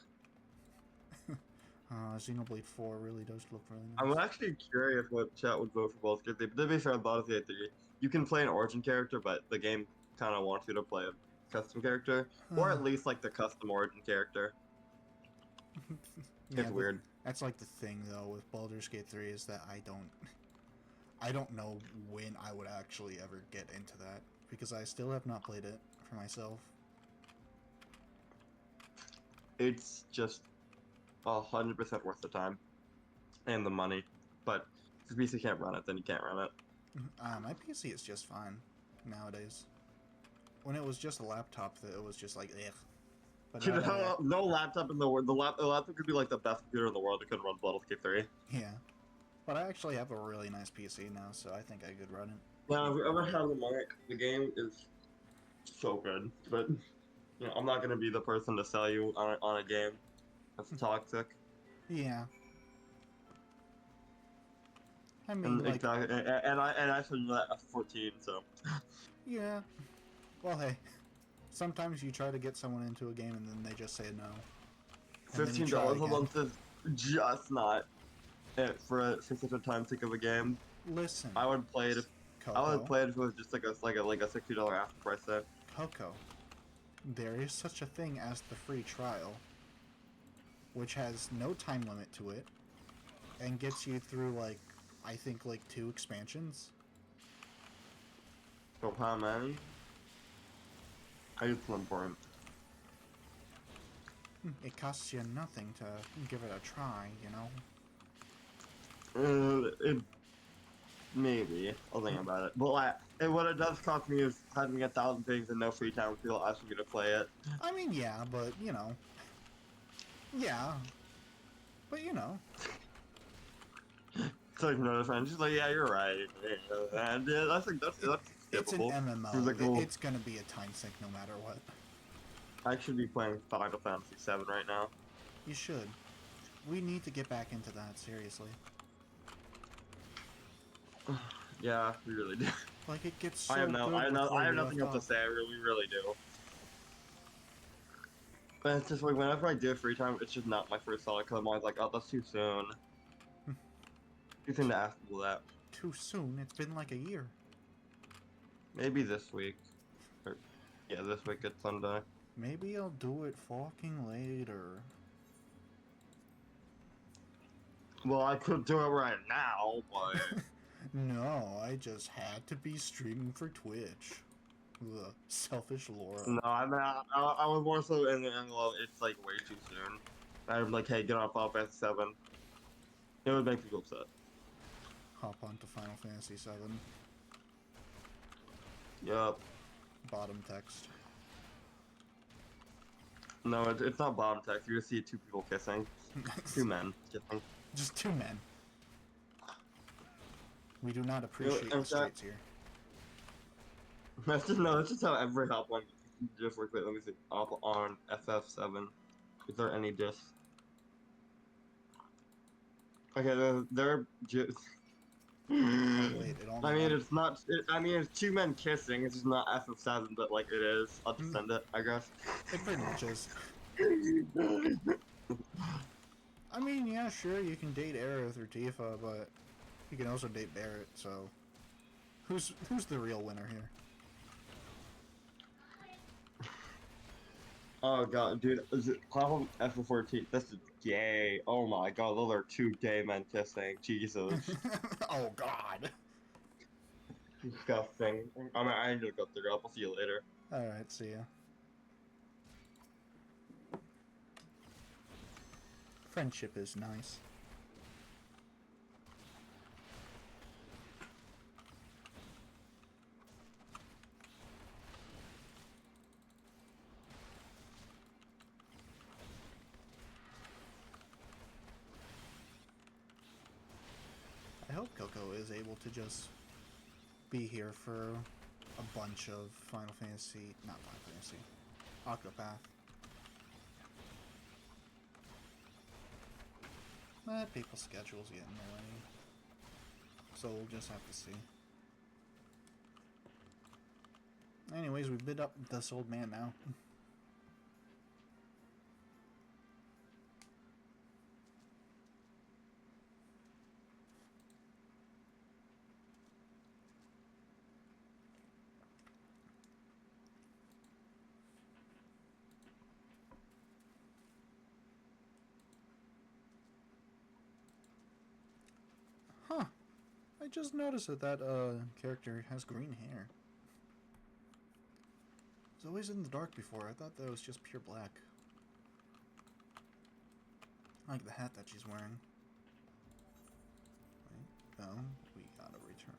Xenoblade 4 really does look really I'm nice. actually curious what chat would vote for Baldur's Gate 3. But to be fair, Baldur's Gate 3, you can play an origin character, but the game kind of wants you to play a custom character, or at least like the custom origin character. Yeah, It's weird. that's like the thing though with Baldur's Gate 3 is that I don't know when I would actually ever get into that because I still have not played it for myself. It's just 100% worth the time and the money. But if your PC can't run it, then you can't run it. My PC is just fine nowadays. When it was just a laptop, that it was just like ugh. But You now that know, no laptop in the world. The laptop could be like the best computer in the world. It couldn't run Baldur's Gate 3. yeah, but I actually have a really nice PC now, so I think I could run it. Yeah, if we ever have the money, the game is so good. But you know, I'm not gonna be the person to sell you on a game that's toxic. Yeah. I mean, And like, exactly, and I should know that at 14. So yeah. Well, hey, sometimes you try to get someone into a game and then they just say no. And then you try $15 a again. month is just not it for such a time sake of a game. Listen, I would play it if Coco, it was just like a $60 after price set. Coco, there is such a thing as the free trial, which has no time limit to it, and gets you through like, I think like 2 expansions. So how many? I just want important. It costs you nothing to give it a try, you know? Maybe. I'll think about it. But like, what it does cost me is having 1,000 things and no free time with people asking me to play it. I mean, yeah, but, you know. Yeah. But, you know. So you know, friend, she's like, yeah, you're right. And yeah, that's It's an skippable. MMO. It's like, well, It's gonna be a time sink no matter what. I should be playing Final Fantasy VII right now. You should. We need to get back into that, seriously. Yeah, we really do. Like, it gets so I have good nothing with where we else left to off. say. We really do. But it's just like whenever I do free time, it's just not my first thought. Cause I'm always like, oh, that's too soon. Too soon to ask people that. Too soon? It's been like a year. Maybe this week. Or, yeah, this week at Sunday. Maybe I'll do it fucking later. Well, I could do it right now, but No, I just had to be streaming for Twitch. Ugh, selfish Laura. no, I mean, I was more so in the angle of it's like way too soon. I'm like, hey, get on Final Fantasy 7. It would make people upset. Hop onto Final Fantasy VII. Yup. Bottom text. No, it's not bottom text. You just see 2 people kissing. 2 men kissing. Just 2 men. We do not appreciate the straights here. That's just how every hop one just works. Wait, let me see. Hop on FF7. Is there any diss? Okay, they're just. Wait, it only I mean, went- it's not. It's 2 men kissing. It's just not FF7, but like it is. I'll just send it, I guess. It pretty much is. I mean, yeah, sure, you can date Aerith or Tifa, but you can also date Barrett, so... Who's the real winner here? Oh god, dude, is it Pop FF14? This is gay. Oh my god, those are 2 gay men kissing. Jesus. Oh, God! Disgusting. I need to go through it. I'll see you later. Alright, see ya. Friendship is nice. I hope Coco is able to just be here for a bunch of Final Fantasy, not Final Fantasy, Octopath. But people's schedules get in the way. so we'll just have to see. Anyways, we've bid up this old man now. Huh. I just noticed that character has green hair. It's always in the dark before. I thought that was just pure black. I like the hat that she's wearing. Wait, no, we gotta return.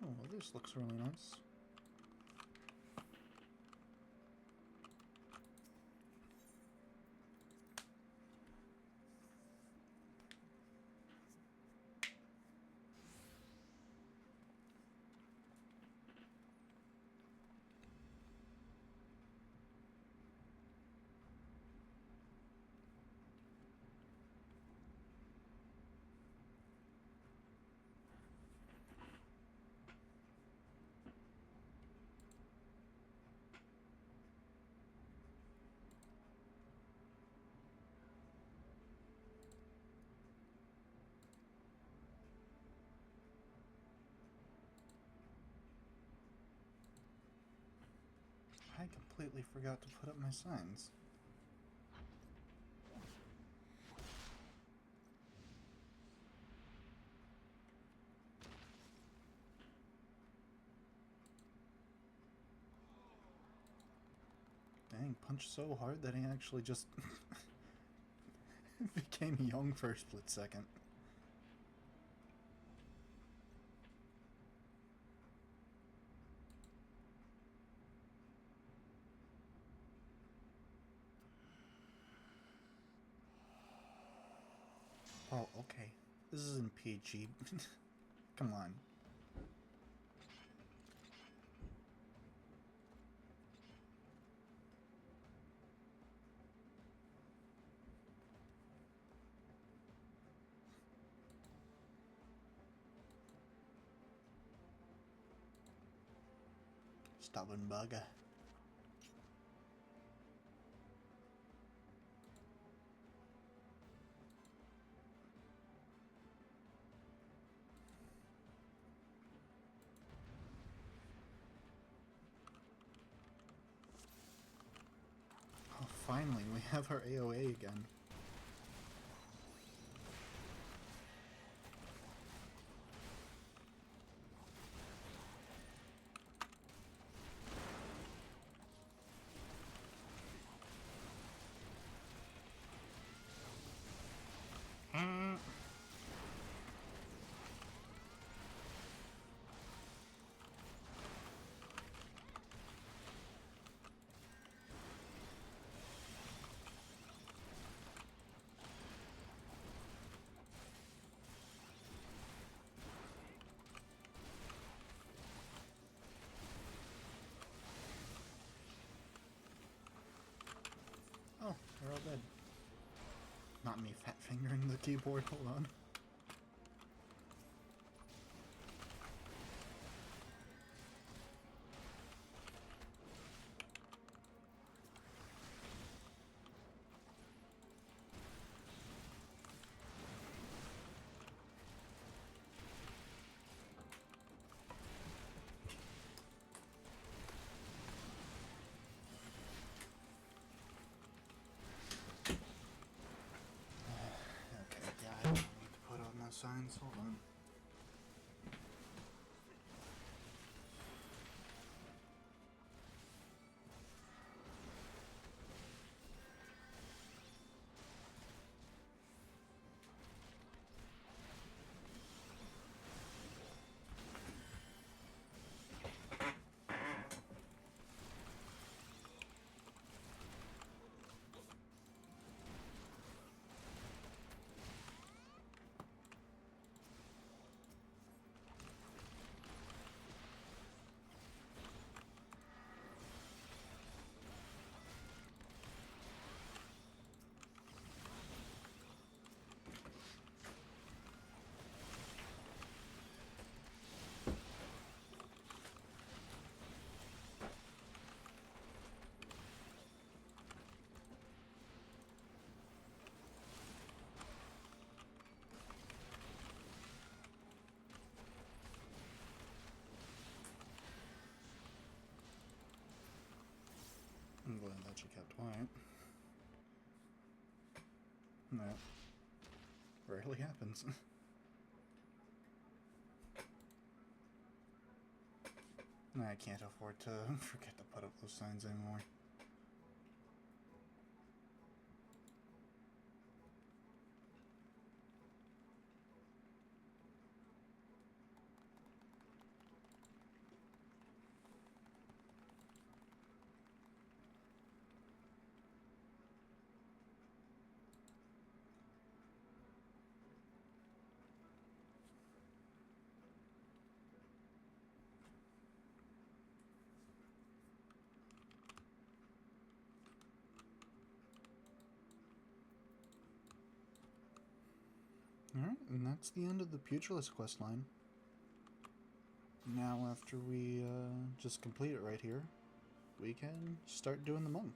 Oh, well, this looks really nice. I completely forgot to put up my signs. Dang, punched so hard that he actually just became young for a split second. Oh, okay. This isn't PG. Come on. Stubborn bugger. Oh, finally, we have our AOA again. Oh, they're all dead. Not me fat fingering the keyboard, hold on. Okay, yeah, I don't need to put on those signs, hold on. That rarely happens. I can't afford to forget to put up those signs anymore. Alright, and that's the end of the Pugilist quest line. Now, after we just complete it right here, we can start doing the monk.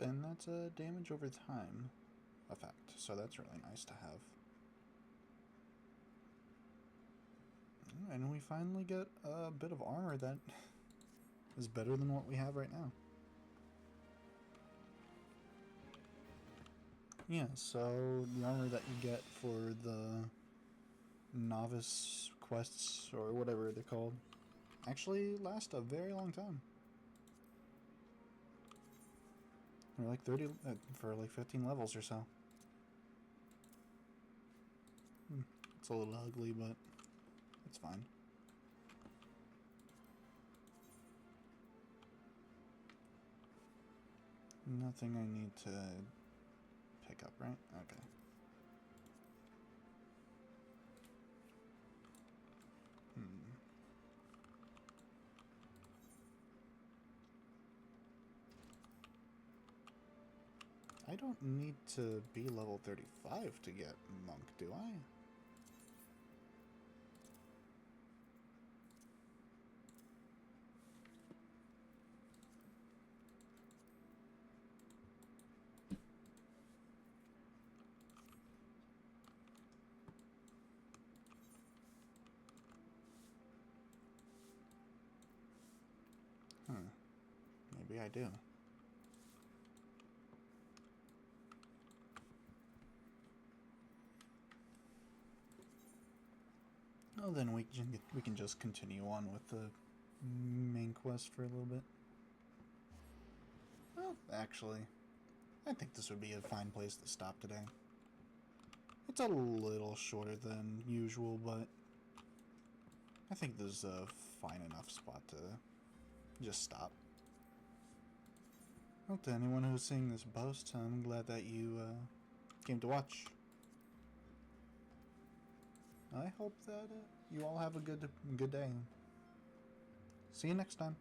And that's a damage over time effect, so that's really nice to have. And we finally get a bit of armor that is better than what we have right now. Yeah, so the armor that you get for the novice quests, or whatever they're called, actually last a very long time. They're like 30, for like 15 levels or so. It's a little ugly, but it's fine. Nothing I need to pick up, right? Okay. I don't need to be level 35 to get monk, do I? Maybe I do. Oh, then we can just continue on with the main quest for a little bit. Well, actually, I think this would be a fine place to stop today. It's a little shorter than usual, but I think this is a fine enough spot to just stop. Well, to anyone who's seeing this post, I'm glad that you came to watch. I hope that you all have a good day. See you next time.